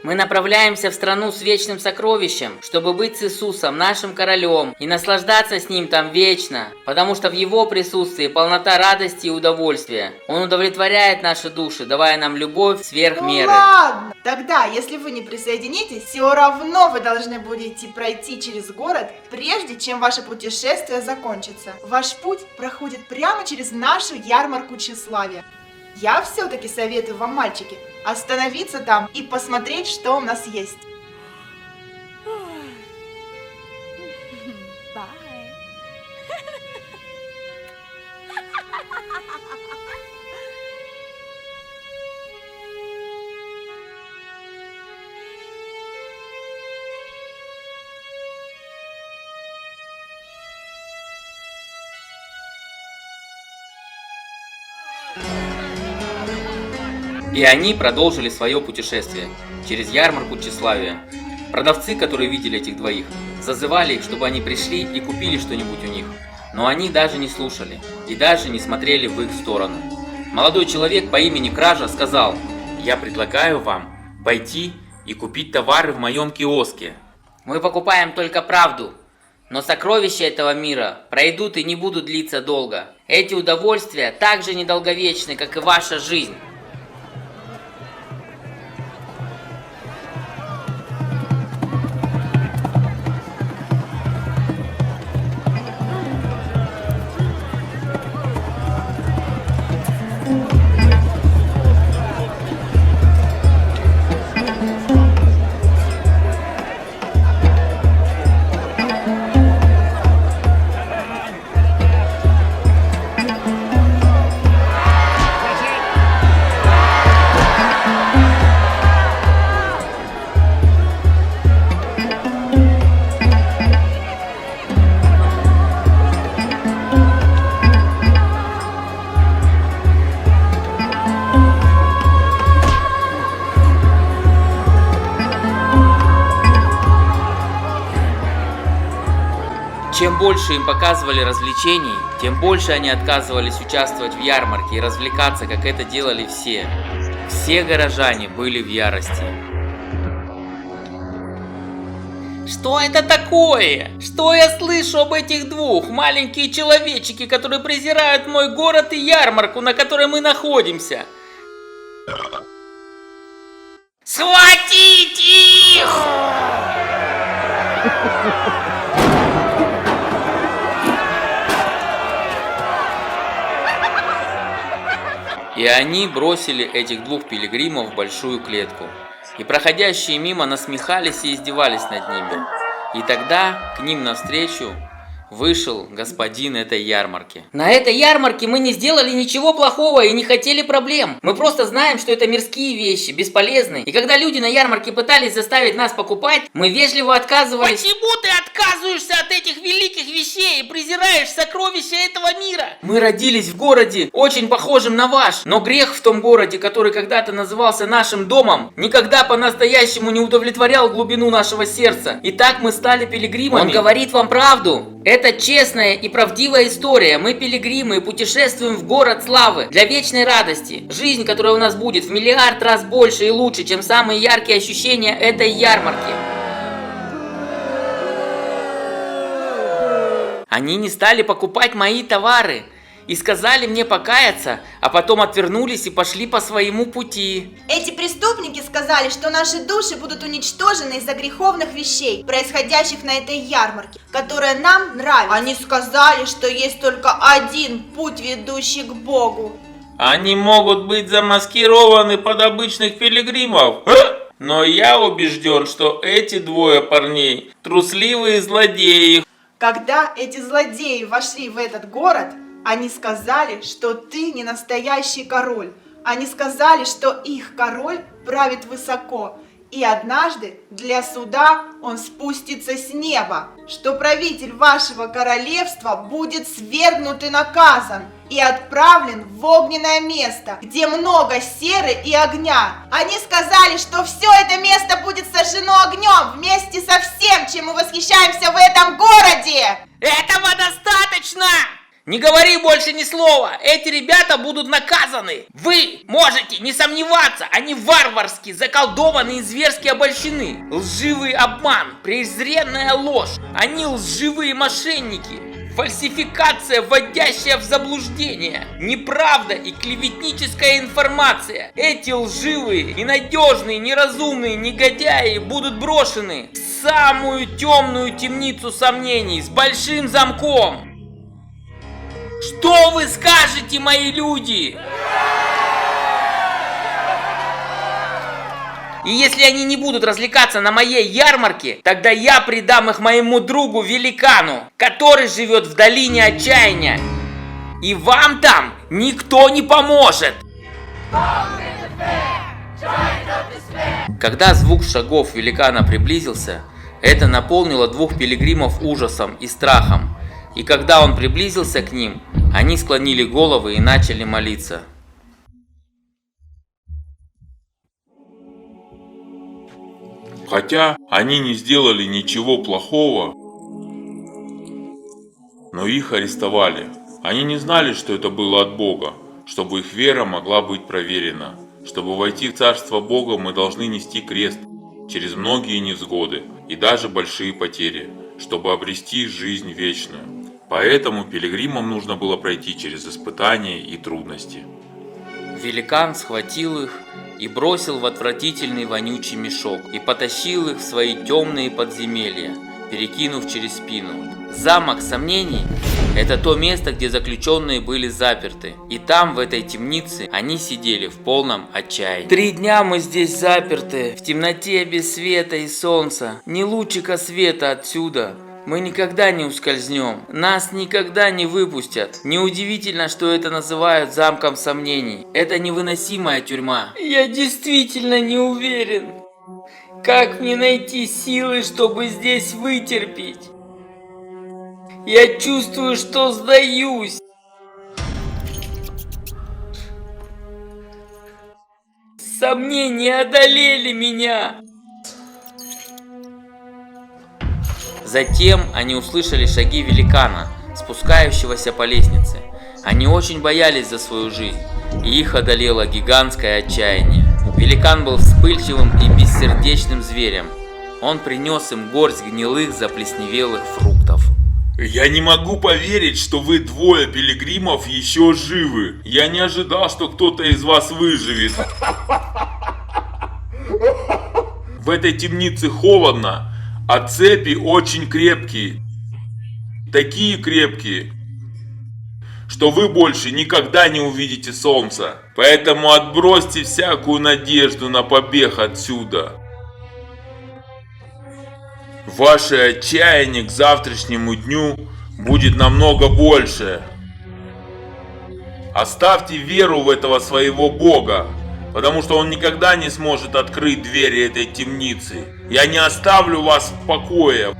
Мы направляемся в страну с вечным сокровищем, чтобы быть с Иисусом, нашим королем, и наслаждаться с Ним там вечно, потому что в Его присутствии полнота радости и удовольствия. Он удовлетворяет наши души, давая нам любовь сверх меры. Ну ладно, тогда, если вы не присоединитесь, все равно вы должны будете пройти через город, прежде чем ваше путешествие закончится. Ваш путь проходит прямо через нашу ярмарку тщеславия. Я все-таки советую вам, мальчики, остановиться там и посмотреть, что у нас есть. И они продолжили свое путешествие через ярмарку тщеславия. Продавцы, которые видели этих двоих, зазывали их, чтобы они пришли и купили что-нибудь у них. Но они даже не слушали и даже не смотрели в их сторону. Молодой человек по имени Кража сказал: «Я предлагаю вам пойти и купить товары в моем киоске». Мы покупаем только правду, но сокровища этого мира пройдут и не будут длиться долго. Эти удовольствия так же недолговечны, как и ваша жизнь. Чем больше им показывали развлечений, тем больше они отказывались участвовать в ярмарке и развлекаться, как это делали все. Все горожане были в ярости. Что это такое? Что я слышу об этих двух? Маленькие человечки, которые презирают мой город и ярмарку, на которой мы находимся. Схватить их! И они бросили этих двух пилигримов в большую клетку. И проходящие мимо насмехались и издевались над ними. И тогда к ним навстречу вышел господин этой ярмарки. На этой ярмарке мы не сделали ничего плохого и не хотели проблем. Мы просто знаем, что это мирские вещи, бесполезные. И когда люди на ярмарке пытались заставить нас покупать, мы вежливо отказывались. Почему ты отказываешься от этих великих вещей и презираешь сокровища этого мира? Мы родились в городе, очень похожем на ваш. Но грех в том городе, который когда-то назывался нашим домом, никогда по-настоящему не удовлетворял глубину нашего сердца. И так мы стали пилигримами. Он говорит вам правду. Это честная и правдивая история. Мы пилигримы и путешествуем в город славы для вечной радости. Жизнь, которая у нас будет в миллиард раз больше и лучше, чем самые яркие ощущения этой ярмарки. Они не стали покупать мои товары и сказали мне покаяться, а потом отвернулись и пошли по своему пути. Эти преступники сказали, что наши души будут уничтожены из-за греховных вещей, происходящих на этой ярмарке, которая нам нравится. Они сказали, что есть только один путь, ведущий к Богу. Они могут быть замаскированы под обычных пилигримов. Но я убежден, что эти двое парней трусливые злодеи. Когда эти злодеи вошли в этот город, они сказали, что ты не настоящий король. Они сказали, что их король правит высоко. И однажды для суда он спустится с неба, что правитель вашего королевства будет свергнут и наказан, и отправлен в огненное место, где много серы и огня. Они сказали, что все это место будет сожжено огнем вместе со всем, чем мы восхищаемся в этом городе. Этого достаточно! Не говори больше ни слова, эти ребята будут наказаны. Вы можете не сомневаться, они варварски, заколдованы и зверски обольщены. Лживый обман, презренная ложь, они лживые мошенники. Фальсификация, вводящая в заблуждение, неправда и клеветническая информация. Эти лживые, ненадежные, неразумные негодяи будут брошены в самую темную темницу сомнений с большим замком. Что вы скажете, мои люди? И если они не будут развлекаться на моей ярмарке, тогда я предам их моему другу Великану, который живет в долине отчаяния. И вам там никто не поможет. Когда звук шагов Великана приблизился, это наполнило двух пилигримов ужасом и страхом. И когда он приблизился к ним, они склонили головы и начали молиться. Хотя они не сделали ничего плохого, но их арестовали. Они не знали, что это было от Бога, чтобы их вера могла быть проверена. Чтобы войти в Царство Бога, мы должны нести крест через многие невзгоды и даже большие потери, чтобы обрести жизнь вечную. Поэтому пилигримам нужно было пройти через испытания и трудности. Великан схватил их и бросил в отвратительный вонючий мешок и потащил их в свои темные подземелья, перекинув через спину. Замок сомнений – это то место, где заключенные были заперты. И там, в этой темнице, они сидели в полном отчаянии. 3 дня мы здесь заперты, в темноте без света и солнца, ни лучика света отсюда. Мы никогда не ускользнем, нас никогда не выпустят. Неудивительно, что это называют замком сомнений. Это невыносимая тюрьма. Я действительно не уверен, как мне найти силы, чтобы здесь вытерпеть. Я чувствую, что сдаюсь. Сомнения одолели меня. Затем они услышали шаги великана, спускающегося по лестнице. Они очень боялись за свою жизнь, и их одолело гигантское отчаяние. Великан был вспыльчивым и бессердечным зверем. Он принес им горсть гнилых заплесневелых фруктов. Я не могу поверить, что вы двое пилигримов еще живы. Я не ожидал, что кто-то из вас выживет. В этой темнице холодно, а цепи очень крепкие. Такие крепкие, что вы больше никогда не увидите солнца. Поэтому отбросьте всякую надежду на побег отсюда. Ваше отчаяние к завтрашнему дню будет намного больше. Оставьте веру в этого своего Бога, потому что Он никогда не сможет открыть двери этой темницы. Я не оставлю вас в покое.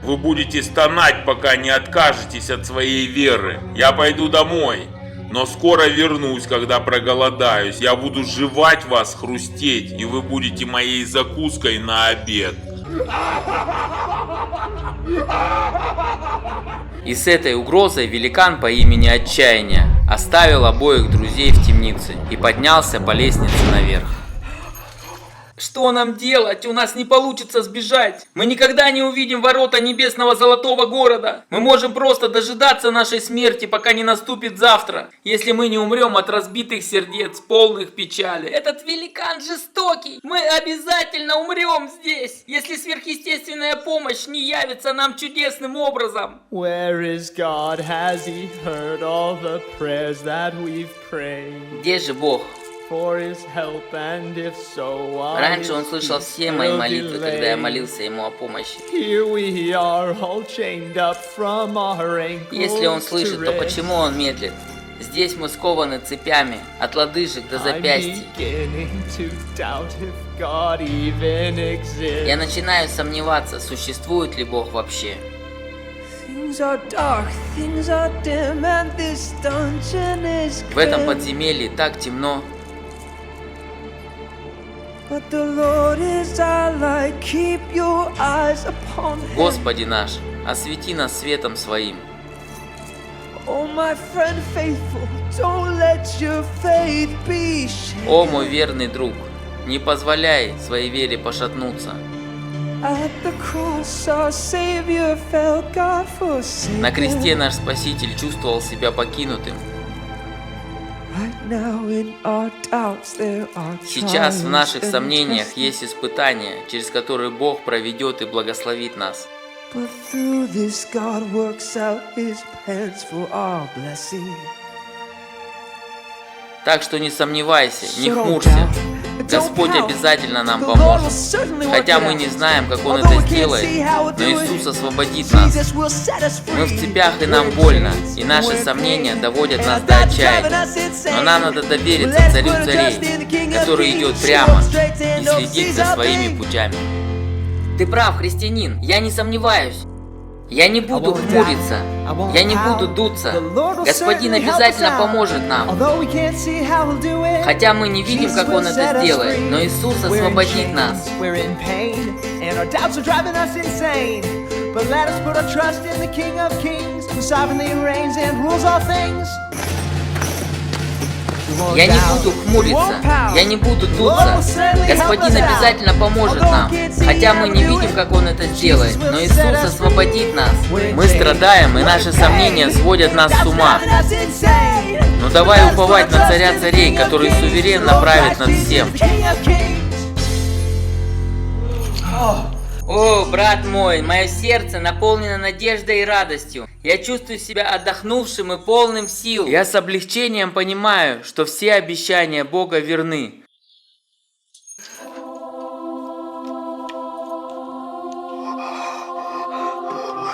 Вы будете стонать, пока не откажетесь от своей веры. Я пойду домой, но скоро вернусь, когда проголодаюсь. Я буду жевать вас, хрустеть, и вы будете моей закуской на обед. И с этой угрозой великан по имени Отчаяние оставил обоих друзей в темнице и поднялся по лестнице наверх. Что нам делать? У нас не получится сбежать. Мы никогда не увидим ворота небесного золотого города. Мы можем просто дожидаться нашей смерти, пока не наступит завтра, если мы не умрем от разбитых сердец, полных печали. Этот великан жестокий. Мы обязательно умрем здесь, если сверхъестественная помощь не явится нам чудесным образом. Where is God? Has He heard all the prayers that we've prayed? Где же Бог? For His help, and if so, why Раньше Он is слышал He все мои still молитвы, когда я delayed? молился Ему о помощи. Here we are, all chained up from our ankles Если Он to слышит, то wrists. почему Он медлит? Здесь мы скованы цепями, от лодыжек до I'm запястий. beginning to doubt if God even exists. Я начинаю сомневаться, существует ли Бог вообще. Things are dark, things are dim, and this dungeon is В этом grim. подземелье так темно. But the Lord is our light, keep your eyes upon Him. Господи наш, освети нас светом Своим. Oh, my friend faithful, don't let your faith be shaken. О, мой верный друг, не позволяй своей вере пошатнуться. At the cross our Savior felt God forsaken. На кресте наш Спаситель чувствовал себя покинутым. Right now in our doubts there are Сейчас в trials наших and сомнениях tests. есть испытания, через которые Бог проведет и благословит нас. But through this God works out His plans for our blessing. Так что не сомневайся, не хмурься. Господь обязательно нам поможет. Хотя мы не знаем, как Он это сделает, но Иисус освободит нас. Мы в цепях, и нам больно, и наши сомнения доводят нас до отчаяния. Но нам надо довериться Царю царей, который идет прямо и следит за своими путями. Ты прав, христианин, я не сомневаюсь. Я не буду хмуриться, я не буду дуться. Господин обязательно поможет нам. Хотя мы не видим, как Он это сделает, но Иисус освободит нас. Я не буду хмуриться, я не буду дуться. Господин обязательно поможет нам. Хотя мы не видим, как Он это сделает, но Иисус освободит нас. Мы страдаем, и наши сомнения сводят нас с ума. Но давай уповать на Царя царей, который суверенно правит над всем. О, брат мой, мое сердце наполнено надеждой и радостью. Я чувствую себя отдохнувшим и полным сил. Я с облегчением понимаю, что все обещания Бога верны.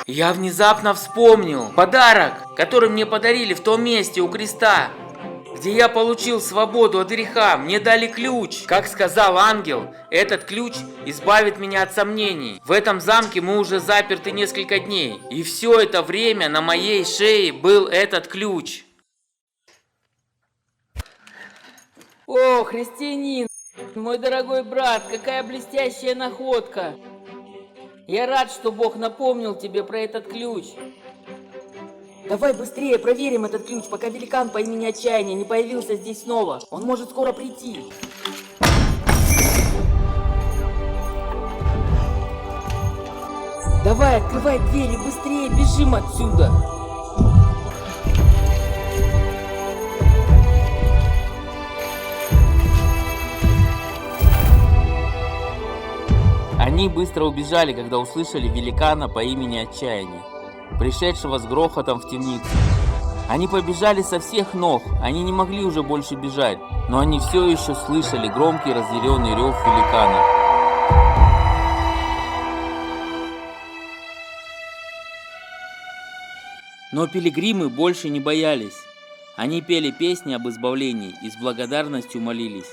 Я внезапно вспомнил подарок, который мне подарили в том месте у креста, где я получил свободу от греха. Мне дали ключ. Как сказал ангел, этот ключ избавит меня от сомнений. В этом замке мы уже заперты несколько дней. И все это время на моей шее был этот ключ. О, христианин, мой дорогой брат, какая блестящая находка. Я рад, что Бог напомнил тебе про этот ключ. Давай быстрее проверим этот ключ, пока великан по имени Отчаяние не появился здесь снова. Он может скоро прийти. Давай, открывай двери, быстрее бежим отсюда. Они быстро убежали, когда услышали великана по имени Отчаяние, пришедшего с грохотом в темницу. Они побежали со всех ног, они не могли уже больше бежать, но они все еще слышали громкий разъяренный рев великана. Но пилигримы больше не боялись. Они пели песни об избавлении и с благодарностью молились.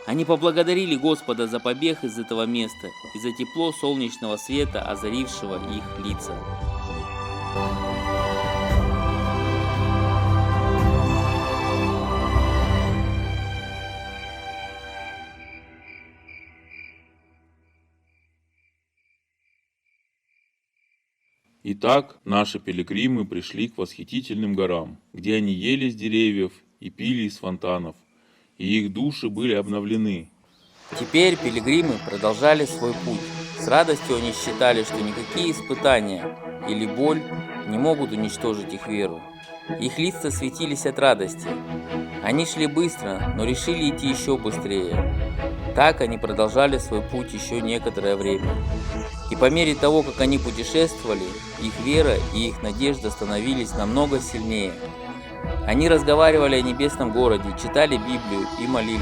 Они поблагодарили Господа за побег из этого места и за тепло солнечного света, озарившего их лица. Итак, наши пилигримы пришли к восхитительным горам, где они ели с деревьев и пили из фонтанов, и их души были обновлены. Теперь пилигримы продолжали свой путь. С радостью они считали, что никакие испытания или боль не могут уничтожить их веру. Их лица светились от радости. Они шли быстро, но решили идти еще быстрее. Так они продолжали свой путь еще некоторое время. И по мере того, как они путешествовали, их вера и их надежда становились намного сильнее. Они разговаривали о небесном городе, читали Библию и молились.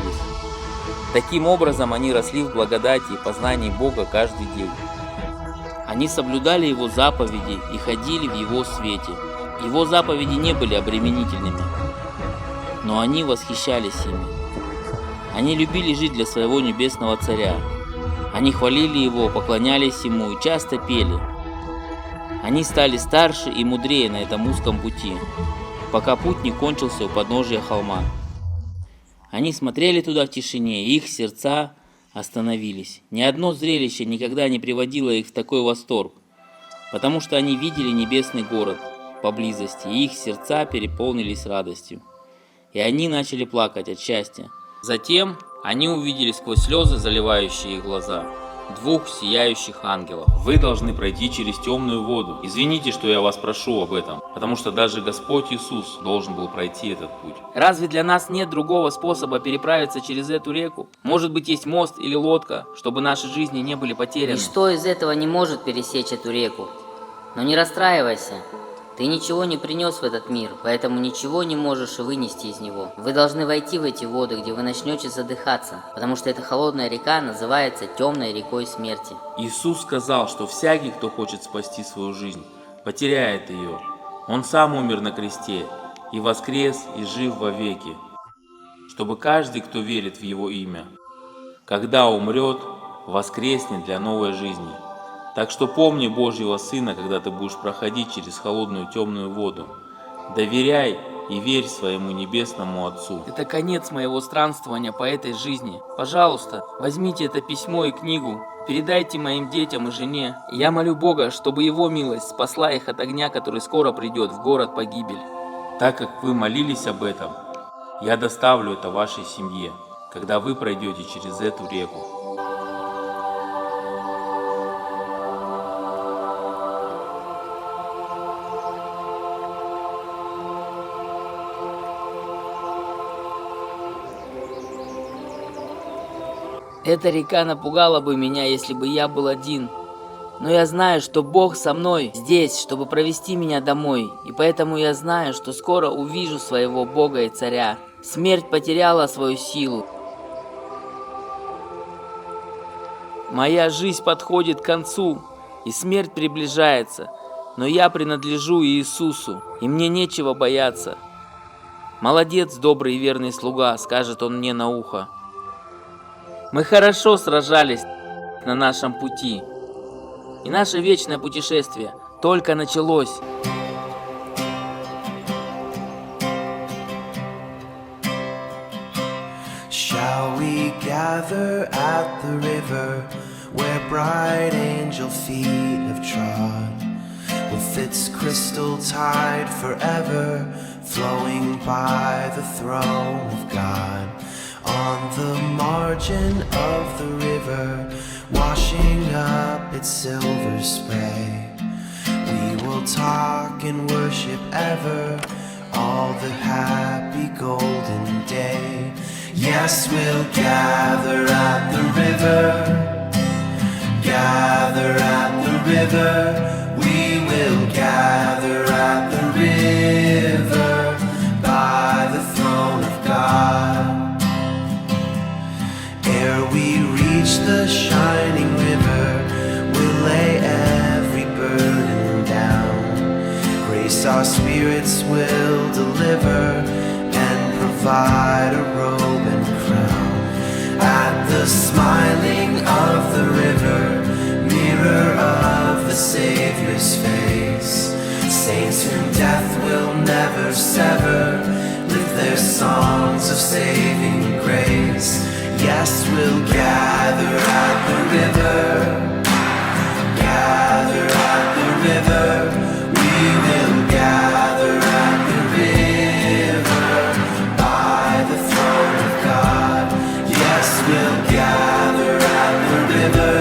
Таким образом, они росли в благодати и познании Бога каждый день. Они соблюдали Его заповеди и ходили в Его свете. Его заповеди не были обременительными, но они восхищались ими. Они любили жить для своего небесного царя. Они хвалили Его, поклонялись Ему и часто пели. Они стали старше и мудрее на этом узком пути, пока путь не кончился у подножия холма. Они смотрели туда в тишине, и их сердца остановились. Ни одно зрелище никогда не приводило их в такой восторг, потому что они видели небесный город поблизости, и их сердца переполнились радостью. И они начали плакать от счастья. Затем они увидели сквозь слезы, заливающие их глаза, двух сияющих ангелов. Вы должны пройти через темную воду. Извините, что я вас прошу об этом, потому что даже Господь Иисус должен был пройти этот путь. Разве для нас нет другого способа переправиться через эту реку? Может быть, есть мост или лодка, чтобы наши жизни не были потеряны? Ничто из этого не может пересечь эту реку. Но не расстраивайся. Ты ничего не принес в этот мир, поэтому ничего не можешь вынести из него. Вы должны войти в эти воды, где вы начнете задыхаться, потому что эта холодная река называется темной рекой смерти. Иисус сказал, что всякий, кто хочет спасти свою жизнь, потеряет ее. Он сам умер на кресте и воскрес и жив вовеки, чтобы каждый, кто верит в Его имя, когда умрет, воскреснет для новой жизни. Так что помни Божьего Сына, когда ты будешь проходить через холодную темную воду. Доверяй и верь своему небесному Отцу. Это конец моего странствования по этой жизни. Пожалуйста, возьмите это письмо и книгу, передайте моим детям и жене. Я молю Бога, чтобы Его милость спасла их от огня, который скоро придет в город погибель. Так как вы молились об этом, я доставлю это вашей семье, когда вы пройдете через эту реку. Эта река напугала бы меня, если бы я был один. Но я знаю, что Бог со мной здесь, чтобы провести меня домой. И поэтому я знаю, что скоро увижу своего Бога и Царя. Смерть потеряла свою силу. Моя жизнь подходит к концу, и смерть приближается. Но я принадлежу Иисусу, и мне нечего бояться. «Молодец, добрый и верный слуга», — скажет он мне на ухо. Мы хорошо сражались на нашем пути, и наше вечное путешествие только началось. Shall we gather at the river where bright angel feet have trod, with its crystal tide forever flowing by the throne of God. On the margin of the river, washing up its silver spray, we will talk and worship ever, all the happy golden day. Yes, we'll gather at the river, gather at the river, we will gather at the river, by the throne of God. Ere we reach the shining river, we'll lay every burden down. Grace our spirits will deliver, and provide a robe and crown. At the smiling of the river, mirror of the Savior's face, saints whom death will never sever, lift their songs of saving grace. Yes, we'll gather at the river, gather at the river, we will gather at the river, by the throne of God. Yes, we'll gather at the river,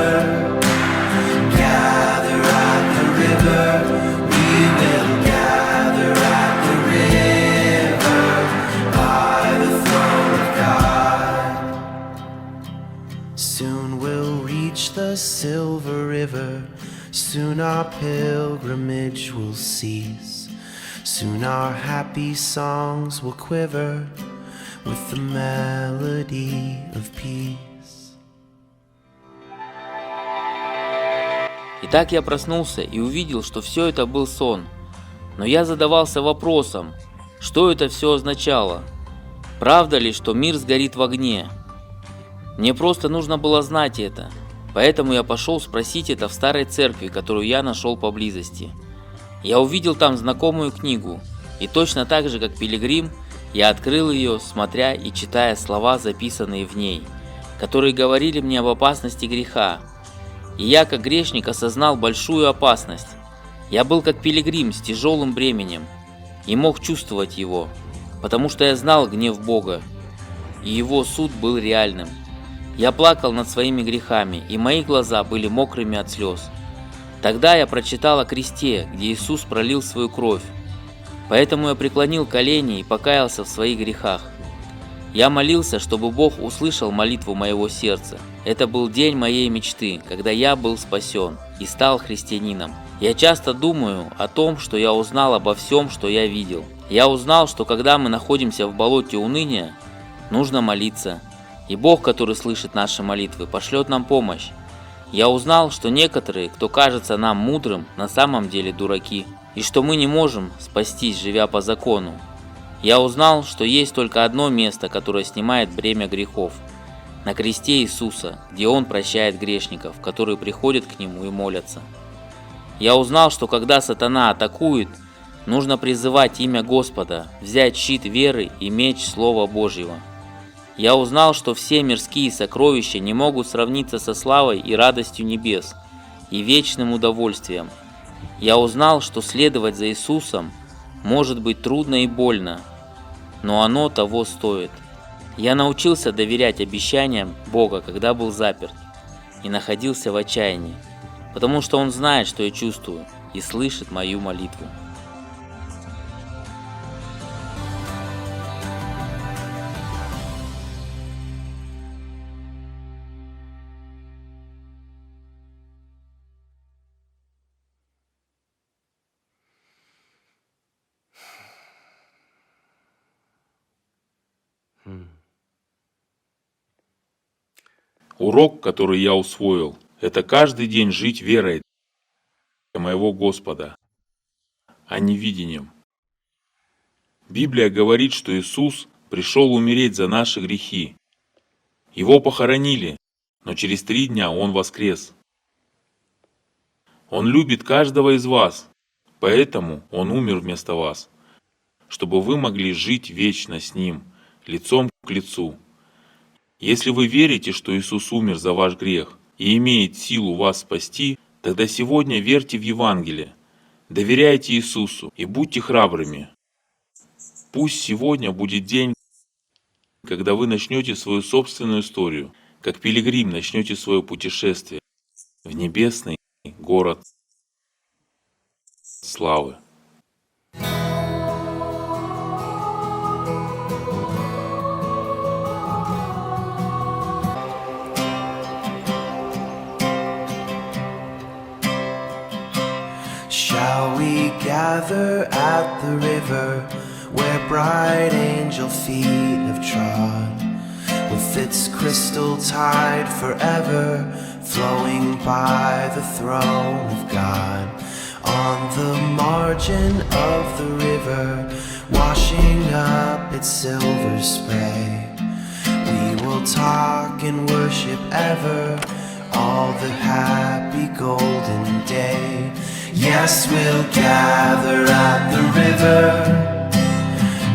gather at the river, we will gather at the river, by the throne of God. Soon we'll reach the silver river, soon our pilgrimage will cease, soon our happy songs will quiver with the melody of peace. Итак, я проснулся и увидел, что все это был сон. Но я задавался вопросом, что это все означало? Правда ли, что мир сгорит в огне? Мне просто нужно было знать это. Поэтому я пошел спросить это в старой церкви, которую я нашел поблизости. Я увидел там знакомую книгу, и точно так же, как пилигрим, я открыл ее, смотря и читая слова, записанные в ней, которые говорили мне об опасности греха. И я, как грешник, осознал большую опасность. Я был как пилигрим с тяжелым бременем и мог чувствовать его, потому что я знал гнев Бога, и его суд был реальным. Я плакал над своими грехами, и мои глаза были мокрыми от слез. Тогда я прочитал о кресте, где Иисус пролил свою кровь. Поэтому я преклонил колени и покаялся в своих грехах. Я молился, чтобы Бог услышал молитву моего сердца. Это был день моей мечты, когда я был спасен и стал христианином. Я часто думаю о том, что я узнал обо всем, что я видел. Я узнал, что когда мы находимся в болоте уныния, нужно молиться. И Бог, который слышит наши молитвы, пошлет нам помощь. Я узнал, что некоторые, кто кажется нам мудрым, на самом деле дураки, и что мы не можем спастись, живя по закону. Я узнал, что есть только одно место, которое снимает бремя грехов – на кресте Иисуса, где Он прощает грешников, которые приходят к Нему и молятся. Я узнал, что когда сатана атакует, нужно призывать имя Господа, взять щит веры и меч Слова Божьего. Я узнал, что все мирские сокровища не могут сравниться со славой и радостью небес и вечным удовольствием. Я узнал, что следовать за Иисусом может быть трудно и больно, но оно того стоит. Я научился доверять обещаниям Бога, когда был заперт и находился в отчаянии, потому что Он знает, что я чувствую, и слышит мою молитву. Урок, который я усвоил, это каждый день жить верой моего Господа, а не видением. Библия говорит, что Иисус пришел умереть за наши грехи. Его похоронили, но через 3 дня Он воскрес. Он любит каждого из вас, поэтому Он умер вместо вас, чтобы вы могли жить вечно с Ним, лицом к лицу. Если вы верите, что Иисус умер за ваш грех, и имеет силу вас спасти, тогда сегодня верьте в Евангелие, доверяйте Иисусу и будьте храбрыми. Пусть сегодня будет день, когда вы начнете свою собственную историю, как пилигрим начнете свое путешествие в небесный город славы. Shall we gather at the river where bright angel feet have trod, with its crystal tide forever flowing by the throne of God? On the margin of the river, washing up its silver spray, we will talk and worship ever all the happy golden day. Yes, we'll gather at the river,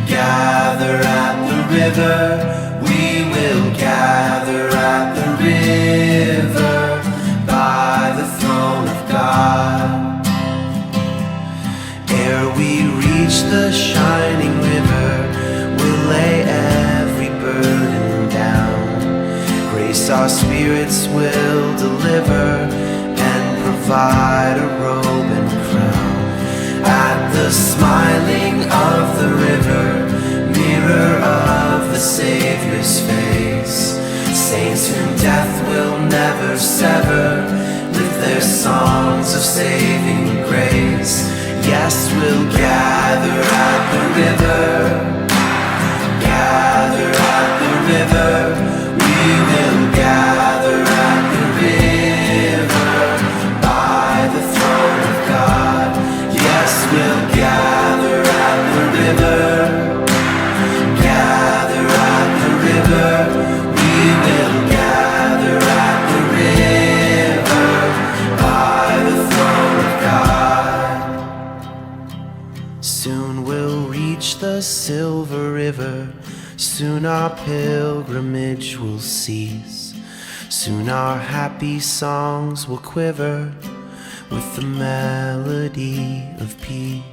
gather at the river, we will gather at the river by the throne of God. Ere we reach the shining river, we'll lay every burden down. Grace our spirits will deliver and provide a robe and crown. At the smiling of the river, mirror of the Savior's face, saints whom death will never sever lift their songs of saving grace. Yes, we'll gather at the river, gather at the river, we will gather at the river by the throne of God. Yes, we'll gather at the river, gather at the river, we will gather at the river by the throne of God. Soon we'll reach the silver river, soon our pilgrimage will cease, soon our happy songs will quiver with the melody of peace.